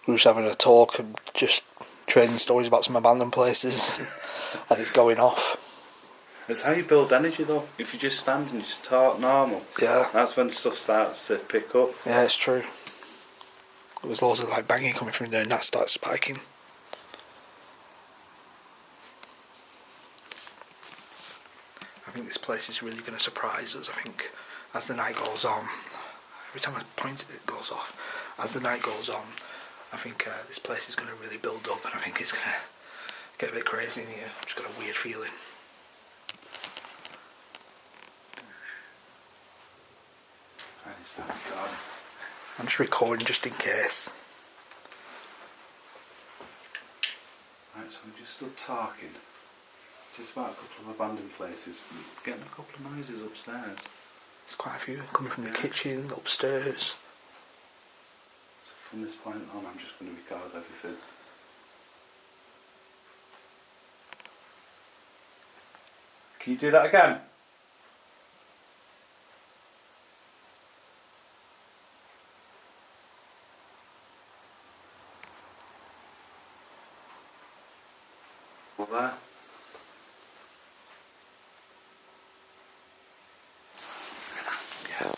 Speaker 3: We're just having a talk and just trading stories about some abandoned places, and it's going off.
Speaker 1: It's how you build energy though. If you just stand and just talk normal,
Speaker 3: Yeah.
Speaker 1: that's when stuff starts to pick up.
Speaker 3: Yeah, it's true. There was loads of like banging coming from there, and that starts spiking. I think this place is really going to surprise us. I think as the night goes on, every time I point it goes off. As the night goes on, I think this place is going to really build up, and I think it's going to get a bit crazy in here. I've just got a weird feeling. I'm just recording just in case.
Speaker 1: Right, so we just stood talking just about a couple of abandoned places, getting a couple of noises upstairs.
Speaker 3: There's quite a few coming from the kitchen, upstairs.
Speaker 1: So from this point on, I'm just going to record everything. Can you do that again? There.
Speaker 3: Yeah.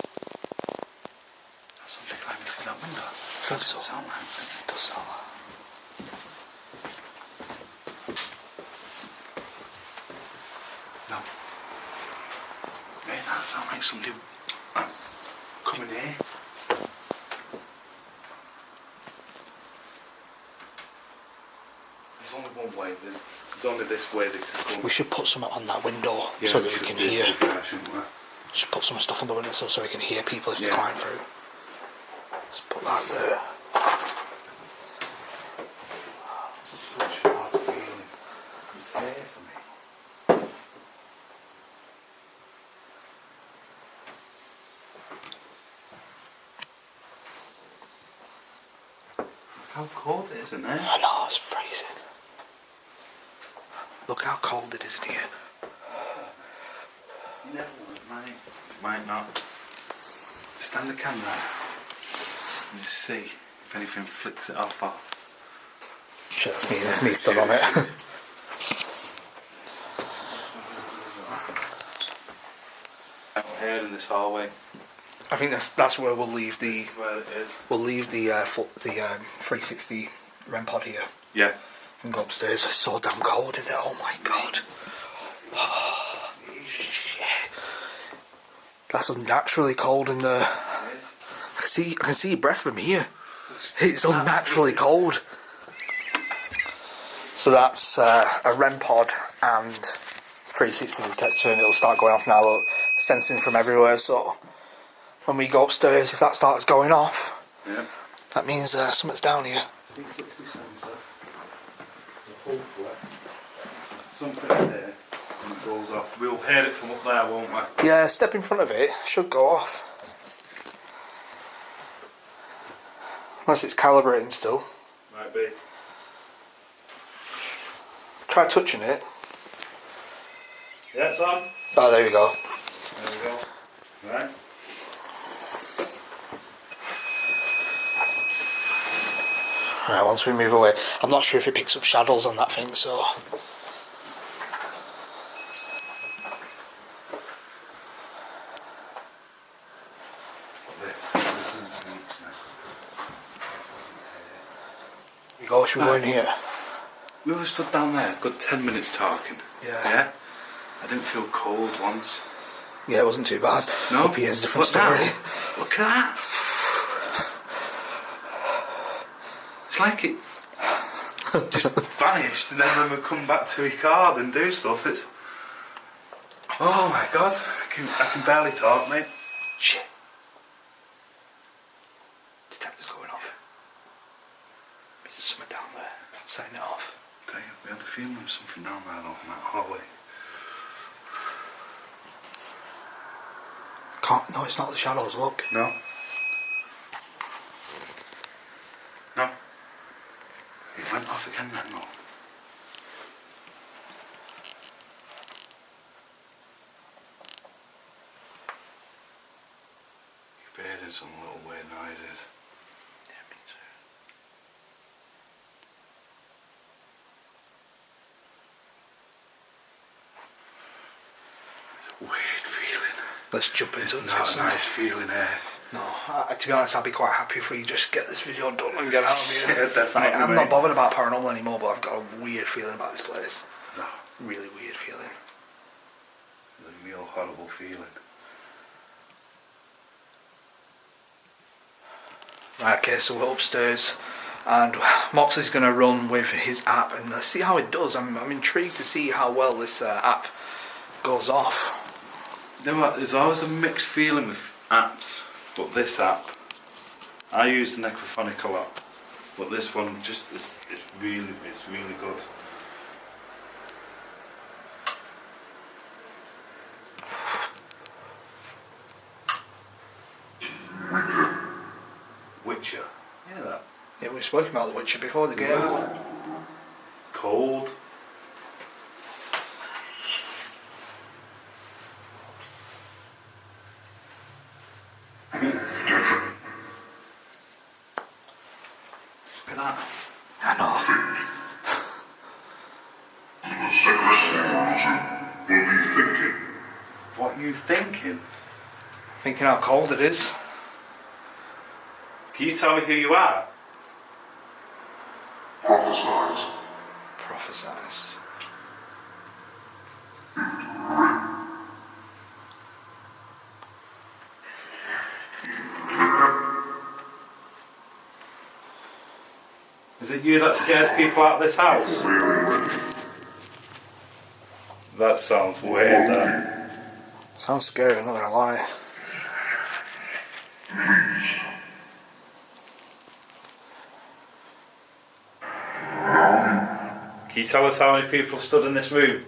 Speaker 1: That's something climbing through that window.
Speaker 3: It does
Speaker 1: sound like it.
Speaker 3: It does sound like.
Speaker 1: No. Mate, that sounds like somebody coming here. There's only one way. There's only this way they can come.
Speaker 3: We should put something on that window
Speaker 1: Yeah,
Speaker 3: so that we can hear.
Speaker 1: Shouldn't we?
Speaker 3: Just put some stuff on the window so we can hear people if they climb through. Let's put that there.
Speaker 1: Such a hard feeling. It's there for me. Look how cold it is in there.
Speaker 3: I know, it's freezing. Look how cold it is in here.
Speaker 1: You never know, it might not. Stand the camera and just see if anything flicks it off or...
Speaker 3: Shit, that's me stood on it.
Speaker 1: Out here in this hallway.
Speaker 3: I think that's where we'll leave the
Speaker 1: This is where it is.
Speaker 3: 360 REM pod here
Speaker 1: Yeah.
Speaker 3: and go upstairs. It's so damn cold in there. Oh my god. Shit. That's unnaturally cold in there.
Speaker 1: It is.
Speaker 3: I can see your breath from here. It's unnaturally cold. So that's a REM pod and 360 detector, and it'll start going off now. Look, sensing from everywhere. So when we go upstairs, if that starts going off,
Speaker 1: Yeah.
Speaker 3: that means something's down here.
Speaker 1: 360 sensor. Hopefully something there and it goes off. We'll hear it from up there, won't we?
Speaker 3: Yeah, step in front of it, should go off. Unless it's calibrating still.
Speaker 1: Might be.
Speaker 3: Try touching it.
Speaker 1: Yeah, it's on.
Speaker 3: Oh, there we go.
Speaker 1: There we go. Right.
Speaker 3: Right, once we move away, I'm not sure if it picks up shadows on that thing, so... We go, should we go in here?
Speaker 1: We were stood down there, a good 10 minutes talking.
Speaker 3: Yeah.
Speaker 1: I didn't feel cold once.
Speaker 3: Yeah, it wasn't too bad.
Speaker 1: No.
Speaker 3: Up here's a different
Speaker 1: But now,
Speaker 3: story.
Speaker 1: look at that. It's like it just vanished, and then when we come back to record and do stuff, it's... Oh my god, I can barely talk, mate.
Speaker 3: Shit. Detector's going off. There's something down there. Setting it off.
Speaker 1: Tell you, we had a feeling there was something down there though, in that hallway.
Speaker 3: No, it's not the shadows, look.
Speaker 1: No. No. It went off again then, though. You're hearing some little weird noises.
Speaker 3: Yeah, me too.
Speaker 1: It's a weird feeling.
Speaker 3: Let's jump into it.
Speaker 1: It's not a nice feeling here.
Speaker 3: No, to be honest, I'd be quite happy if we just get this video done and get out of here.
Speaker 1: Yeah, definitely,
Speaker 3: Like, I'm
Speaker 1: mate.
Speaker 3: not bothered about paranormal anymore, but I've got a weird feeling about this place.
Speaker 1: It's a
Speaker 3: Really weird feeling.
Speaker 1: real horrible feeling.
Speaker 3: Right, okay, so we're upstairs and Moxley's going to run with his app and let's see how it does. I'm intrigued to see how well this app goes off.
Speaker 1: You know what, there's always a mixed feeling with apps, but this app, I use the Necrophonic a lot, but this one just it's really good. Witcher, yeah, that
Speaker 3: Yeah, we were spoken about The Witcher before the game.
Speaker 1: cold. Look at that.
Speaker 3: I know.
Speaker 1: What are you thinking?
Speaker 3: Thinking how cold it is.
Speaker 1: Can you tell me who you are?
Speaker 3: Prophesized.
Speaker 1: Is it you that scares people out of this house? That sounds weird, that.
Speaker 3: Sounds scary, I'm not gonna lie.
Speaker 1: Can you tell us how many people stood in this room?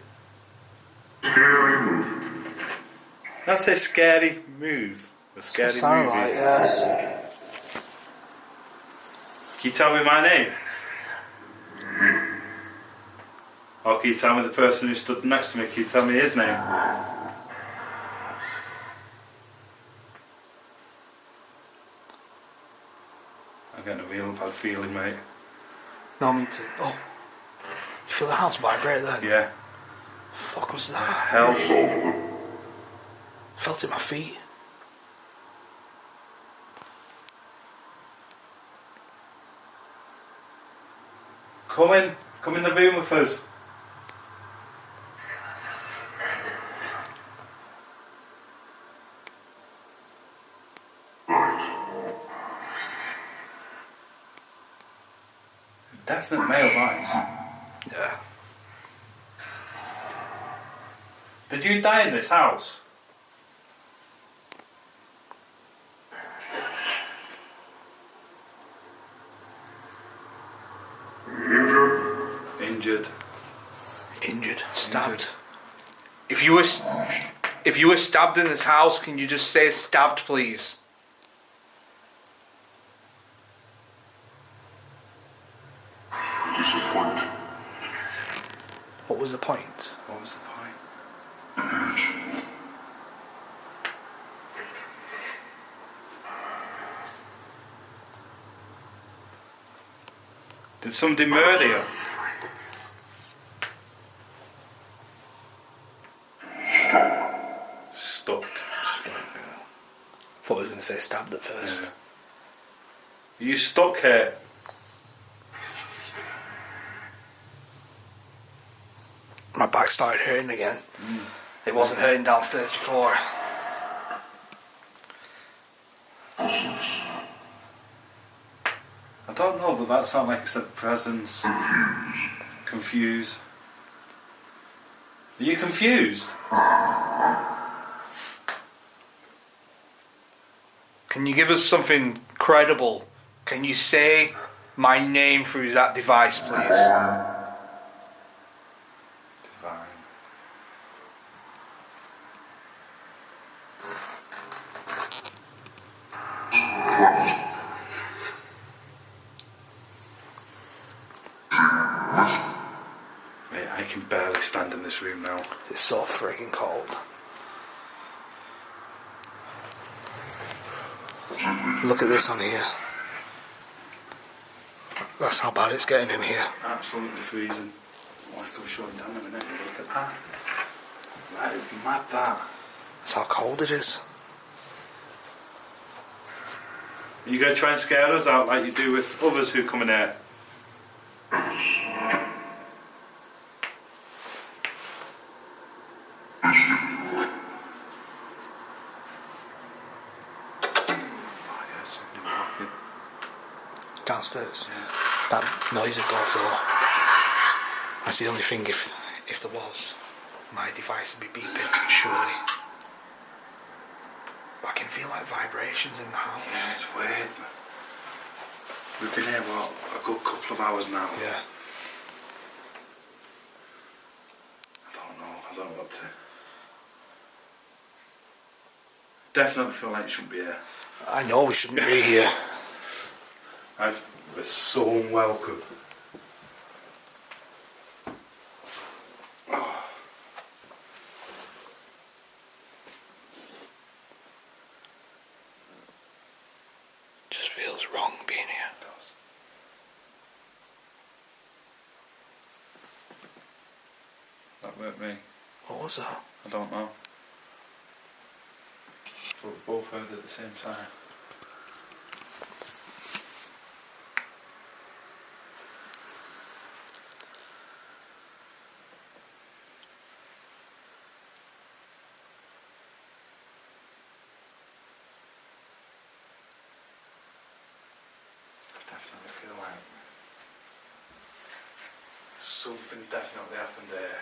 Speaker 1: That's a scary move. A scary
Speaker 3: Sound
Speaker 1: movie.
Speaker 3: like, yes.
Speaker 1: Can you tell me my name? Or can you tell me the person who stood next to me? Can you tell me his name? I'm getting a real bad feeling, mate.
Speaker 3: No, me too. Oh. You feel the house vibrate then?
Speaker 1: Yeah.
Speaker 3: Fuck was that?
Speaker 1: Hell.
Speaker 3: Felt it in my feet.
Speaker 1: Come in. Come in the room with us. Definite male voice.
Speaker 3: Yeah.
Speaker 1: Did you die in this house? Injured.
Speaker 3: Injured. Stabbed.
Speaker 1: Injured.
Speaker 3: If you were stabbed in this house, can you just say stabbed, please? What was the point?
Speaker 1: What was the point? Did somebody murder you? Stuck.
Speaker 3: Thought I was going to say stabbed at first.
Speaker 1: Yeah. Are you stuck here?
Speaker 3: My back started hurting again. It wasn't hurting downstairs before.
Speaker 1: I don't know, but that sounds like it's a presence. Confused. Are you confused?
Speaker 3: Can you give us something credible? Can you say my name through that device, please?
Speaker 1: Divine. Mate, I can barely stand in this room now.
Speaker 3: It's so friggin' cold. Look at this on here. That's how bad it's getting in here.
Speaker 1: Absolutely freezing. Like I was showing down a minute. Look at that. That is mad, that.
Speaker 3: That's how cold it is.
Speaker 1: Are you going to try and scare us out like you do with others who come in here?
Speaker 3: Downstairs. Yeah. That noise would go through. That's the only thing, if there was, my device would be beeping, surely. But I can feel like vibrations in the house.
Speaker 1: Yeah, it's weird. We've been here, what, a good couple of hours now?
Speaker 3: Yeah.
Speaker 1: I don't know what to... Definitely feel like you shouldn't be here.
Speaker 3: I know we shouldn't be here.
Speaker 1: We're so unwelcome. Oh.
Speaker 3: Just feels wrong being here.
Speaker 1: It does. That weren't me.
Speaker 3: What was that?
Speaker 1: I don't know. But we both heard at the same time. Definitely feel like something definitely happened there.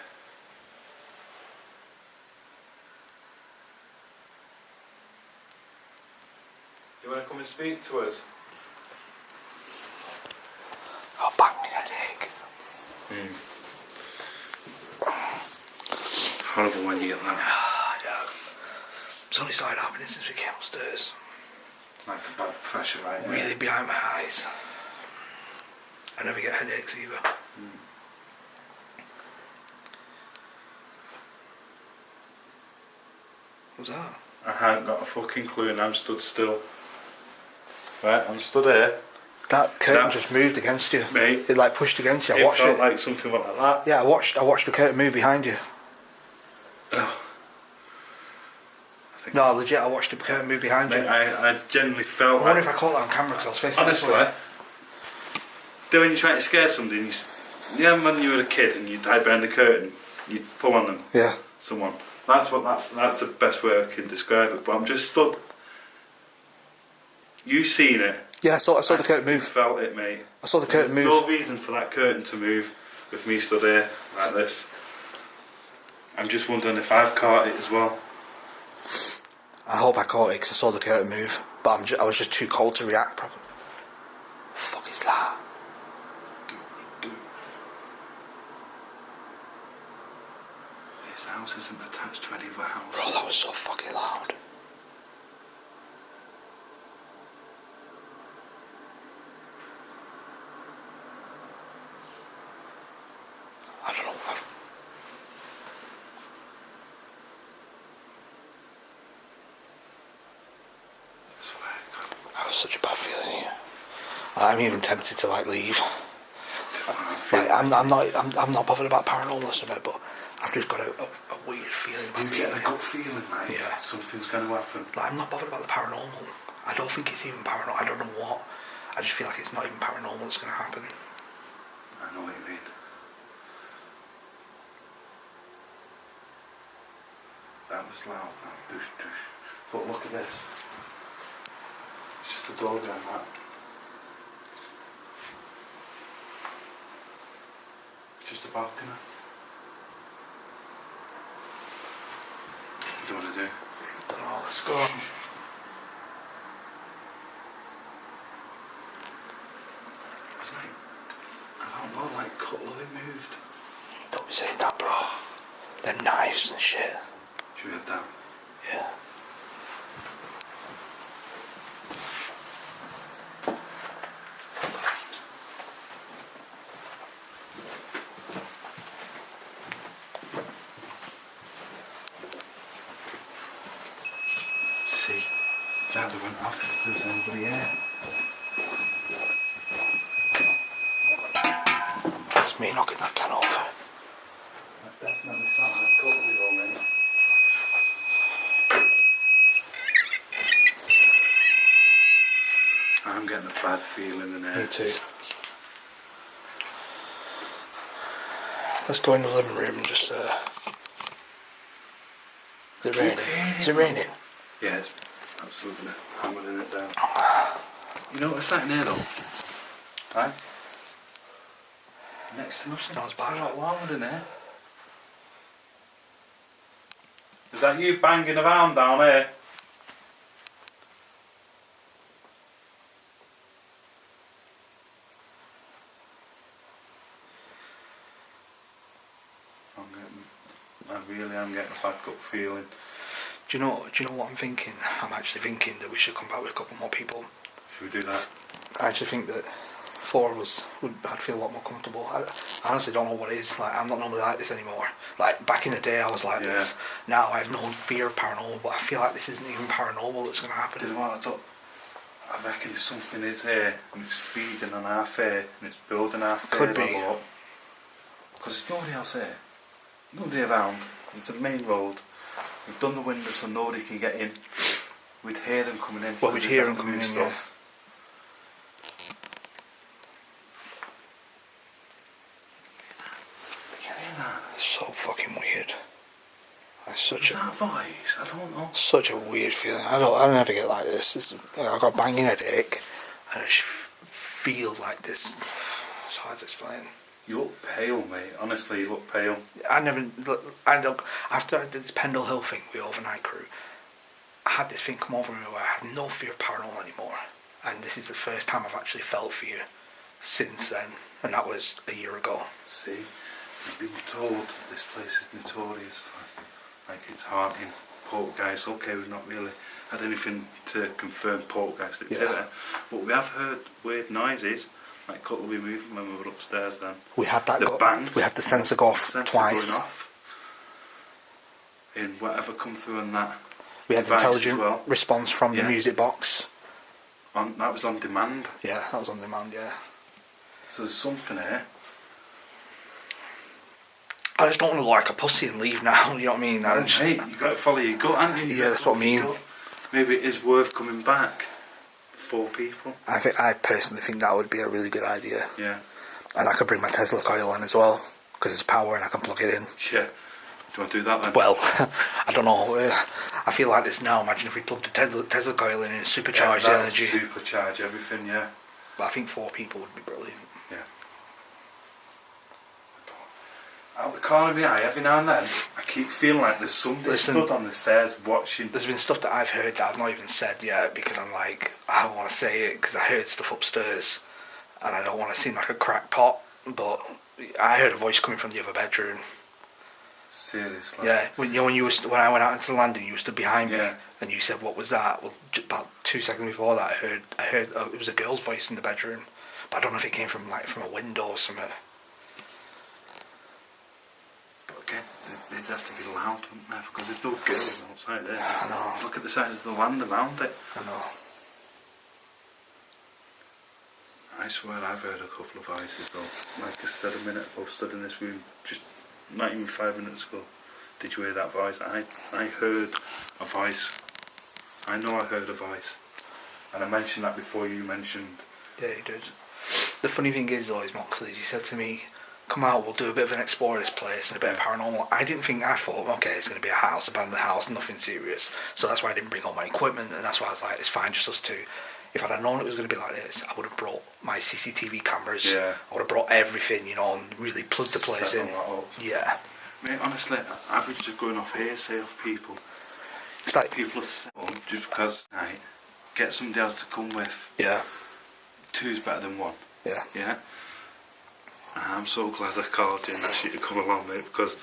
Speaker 1: You want to come and speak to us?
Speaker 3: I'll bang me headache.
Speaker 1: Horrible when you get that.
Speaker 3: Yeah. It's only started happening since we came upstairs.
Speaker 1: Like a bad pressure right now.
Speaker 3: Really behind my eyes. I never get headaches either. What's that?
Speaker 1: I haven't got a fucking clue and I'm stood still. Right, I'm stood here.
Speaker 3: That curtain
Speaker 1: That-
Speaker 3: just moved against you.
Speaker 1: Mate.
Speaker 3: It like pushed against you. I
Speaker 1: It
Speaker 3: watched
Speaker 1: felt
Speaker 3: it.
Speaker 1: like something went like that.
Speaker 3: Yeah, I watched the curtain move behind you.
Speaker 1: Oh. I think
Speaker 3: No, legit, I watched the curtain move behind
Speaker 1: mate,
Speaker 3: you.
Speaker 1: I genuinely felt
Speaker 3: I wonder if
Speaker 1: like...
Speaker 3: I caught that on camera because I was facing this
Speaker 1: Honestly,
Speaker 3: way.
Speaker 1: then when you're trying to scare somebody, and when you were a kid and you hide behind the curtain, you'd pull on them.
Speaker 3: Yeah.
Speaker 1: Someone. That's the best way I can describe it. But I'm just stood. You seen it?
Speaker 3: Yeah, I saw the curtain
Speaker 1: You
Speaker 3: move.
Speaker 1: felt it, mate.
Speaker 3: I saw the curtain
Speaker 1: There's
Speaker 3: move.
Speaker 1: no reason for that curtain to move with me stood here like this. I'm just wondering if I've caught it as well.
Speaker 3: I hope I caught it because I saw the curtain move. But I was just too cold to react properly. Fuck is that?
Speaker 1: This house isn't attached to any other house.
Speaker 3: Bro, that was so fucking loud. I don't know. I was such a bad feeling here. I'm even tempted to like leave. Like I'm not bothered about paranormal stuff, but I've just got a weird feeling about
Speaker 1: You
Speaker 3: being
Speaker 1: get a
Speaker 3: here.
Speaker 1: good feeling, mate.
Speaker 3: Yeah.
Speaker 1: Something's going to happen.
Speaker 3: Like, I'm not bothered about the paranormal. I don't think it's even paranormal. I don't know what. I just feel like it's not even paranormal that's going to happen.
Speaker 1: I know what you mean. That was loud, that douche douche. But look at this. It's just a door behind that. It's just a balcony. What do you want to do?
Speaker 3: Don't know, let's go.
Speaker 1: It's like, I don't know, like cutlery moved.
Speaker 3: Don't be saying that, bro. Them knives and shit.
Speaker 1: Should we head down?
Speaker 3: Yeah.
Speaker 1: See, that they went off if there's anybody here.
Speaker 3: That's me knocking that can over.
Speaker 1: That definitely sounds like cutlery though, mate. I'm getting a bad feeling in there.
Speaker 3: Me too. Let's go in the living room and just. Is it raining? Is it raining?
Speaker 1: Yeah, it's absolutely hammering it down. You know what's that in here though? Right? Next to nothing.
Speaker 3: Sounds
Speaker 1: It's
Speaker 3: bad.
Speaker 1: a lot warmer in here. Is that you banging around down here? I really am getting a bad gut feeling.
Speaker 3: Do you know what I'm thinking? I'm actually thinking that we should come back with a couple more people.
Speaker 1: Should we do that?
Speaker 3: I actually think that 4 of us I'd feel a lot more comfortable. I honestly don't know what it is. Like, I'm not normally like this anymore. Like back in the day I was like this. Now I have no fear of paranormal, but I feel like this isn't even paranormal that's going to happen.
Speaker 1: Do you know what I thought? I reckon if something is here and it's feeding on our fear and it's building our fear
Speaker 3: Could be.
Speaker 1: level up. Because there's nobody else here. Nobody around. It's the main road. We've done the windows so nobody can get in. We'd hear them coming in.
Speaker 3: Well,
Speaker 1: because
Speaker 3: we'd
Speaker 1: they'd
Speaker 3: hear
Speaker 1: have
Speaker 3: them
Speaker 1: to move
Speaker 3: coming in,
Speaker 1: stuff. You hear that?
Speaker 3: It's so fucking weird. It's such
Speaker 1: Is that voice? I don't know.
Speaker 3: such a weird feeling. I never get like this. I got a banging headache, and I just feel like this. It's hard to explain.
Speaker 1: You look pale, mate. Honestly, you look pale.
Speaker 3: After I did this Pendle Hill thing with Overnight Crew, I had this thing come over me where I have no fear of paranormal anymore. And this is the first time I've actually felt fear since then. And that was a year ago.
Speaker 1: See, I've been told this place is notorious for, like, it's haunting, poltergeist. Okay, we've not really had anything to confirm poltergeist activity, but we have heard weird noises, like cutlery moving when we were upstairs then.
Speaker 3: We had that
Speaker 1: The bangs,
Speaker 3: we had the sensor go off
Speaker 1: sensor
Speaker 3: twice.
Speaker 1: going off. In whatever come through on that
Speaker 3: We had
Speaker 1: device
Speaker 3: intelligent
Speaker 1: as well.
Speaker 3: response from the
Speaker 1: Yeah.
Speaker 3: music box.
Speaker 1: That was on demand.
Speaker 3: Yeah, that was on demand, yeah.
Speaker 1: So there's something here.
Speaker 3: I just don't want to look like a pussy and leave now, you know what I mean? I just,
Speaker 1: Hey, you got to follow your gut, haven't you?
Speaker 3: Yeah, that's what I mean.
Speaker 1: Maybe it is worth coming back. 4 people.
Speaker 3: I personally think that would be a really good idea.
Speaker 1: Yeah.
Speaker 3: And I could bring my Tesla coil in as well, because it's power and I can plug it in.
Speaker 1: Yeah. Do you want to do that then?
Speaker 3: Well, I don't know. I feel like this now. Imagine if we plugged the Tesla coil in and supercharged the
Speaker 1: that would
Speaker 3: energy.
Speaker 1: supercharge everything, yeah.
Speaker 3: But I think 4 people would be brilliant.
Speaker 1: Yeah. Out the corner of my eye, every now and then, I keep feeling like there's somebody stood on the stairs watching.
Speaker 3: There's been stuff that I've heard that I've not even said yet because I'm like, I don't want to say it because I heard stuff upstairs and I don't want to seem like a crackpot. But I heard a voice coming from the other bedroom.
Speaker 1: Seriously.
Speaker 3: Yeah, when I went out into the landing, you stood behind me,
Speaker 1: Yeah.
Speaker 3: and you said, "What was that?" Well, about 2 seconds before that, I heard it was a girl's voice in the bedroom, but I don't know if it came from a window or something.
Speaker 1: But again, they'd have to be loud, wouldn't they? Because there's no girls outside there.
Speaker 3: I know.
Speaker 1: Look at the size of the land around it.
Speaker 3: I know.
Speaker 1: I swear I've heard a couple of voices though. Like I said a minute ago, stood in this room just not even 5 minutes ago. Did you hear that voice? I heard a voice. I know I heard a voice. And I mentioned that before you mentioned.
Speaker 3: Yeah, you did. The funny thing is, though, is Moxley, he said to me, come out, we'll do a bit of an explore of this place and a bit of paranormal. I thought, okay, it's going to be a house, abandoned house, nothing serious. So that's why I didn't bring all my equipment, and that's why I was like, it's fine, just us two. If I'd have known it was going to be like this, I would have brought my CCTV cameras.
Speaker 1: Yeah.
Speaker 3: I would have brought everything, you know, and really plugged the place
Speaker 1: Set
Speaker 3: in.
Speaker 1: them all up.
Speaker 3: Yeah.
Speaker 1: Mate, honestly, I've been just going off hearsay of people.
Speaker 3: It's like,
Speaker 1: People are set up just because, right, get somebody else to come with.
Speaker 3: yeah,
Speaker 1: Two's better than one.
Speaker 3: yeah.
Speaker 1: Yeah? I'm so glad I called you and asked you to come along, mate, because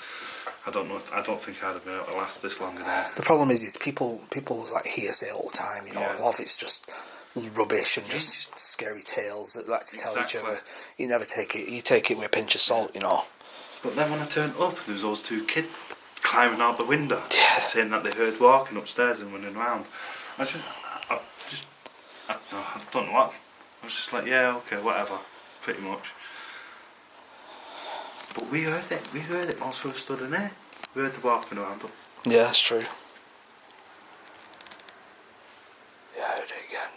Speaker 1: I don't think I'd have been able to last this long in there.
Speaker 3: The problem is people like hearsay all the time, you know.
Speaker 1: Yeah.
Speaker 3: A lot of it's just rubbish and just scary tales that like to tell each
Speaker 1: Exactly.
Speaker 3: other. You never take it. You take it with a pinch of salt, you know.
Speaker 1: But then when I turned up, there was those two kids climbing out the window,
Speaker 3: Yeah.
Speaker 1: saying that they heard walking upstairs and running around. I don't know what. I was just like, yeah, okay, whatever, pretty much. But we heard it whilst we were stood in there. We heard the walking around.
Speaker 3: Yeah, that's true. Yeah, I heard it again.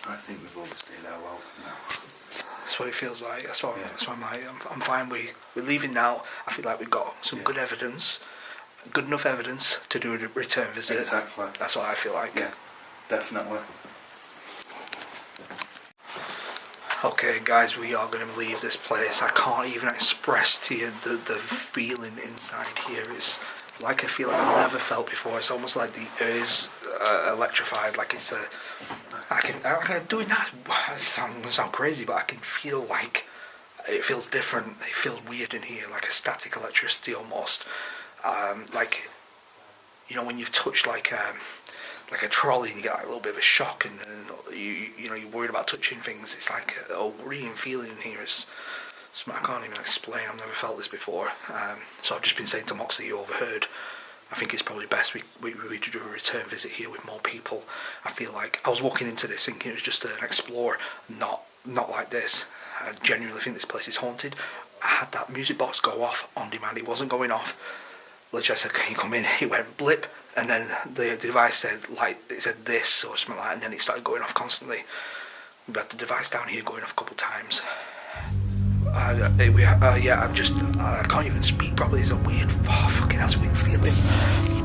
Speaker 1: I think we've overstayed our welcome now.
Speaker 3: That's what it feels like. That's why I'm like, I'm fine. We're leaving now. I feel like we've got some good evidence, good enough evidence to do a return visit.
Speaker 1: Exactly.
Speaker 3: That's what I feel like.
Speaker 1: Yeah, definitely.
Speaker 3: Okay, guys, we are going to leave this place. I can't even express to you the feeling inside here. It's like a feeling I've never felt before. It's almost like the ear's electrified. Like it's I can doing that. It sound crazy, but I can feel like it feels different. It feels weird in here, like a static electricity almost. Like, you know, when you've touched like a trolley and you get like a little bit of a shock, and you know you're worried about touching things. It's like a worrying feeling in here. It's something I can't even explain. I've never felt this before. So I've just been saying to Moxley, you overheard. I think it's probably best we do a return visit here with more people. I feel like I was walking into this thinking it was just an explore, not like this. I genuinely think this place is haunted. I had that music box go off on demand. It wasn't going off. Literally I said, can you come in? It went blip, and then the device said, like, it said this or something like that, and then it started going off constantly. We had the device down here going off a couple of times. I can't even speak properly. It's a weird, fucking, that's a weird feeling.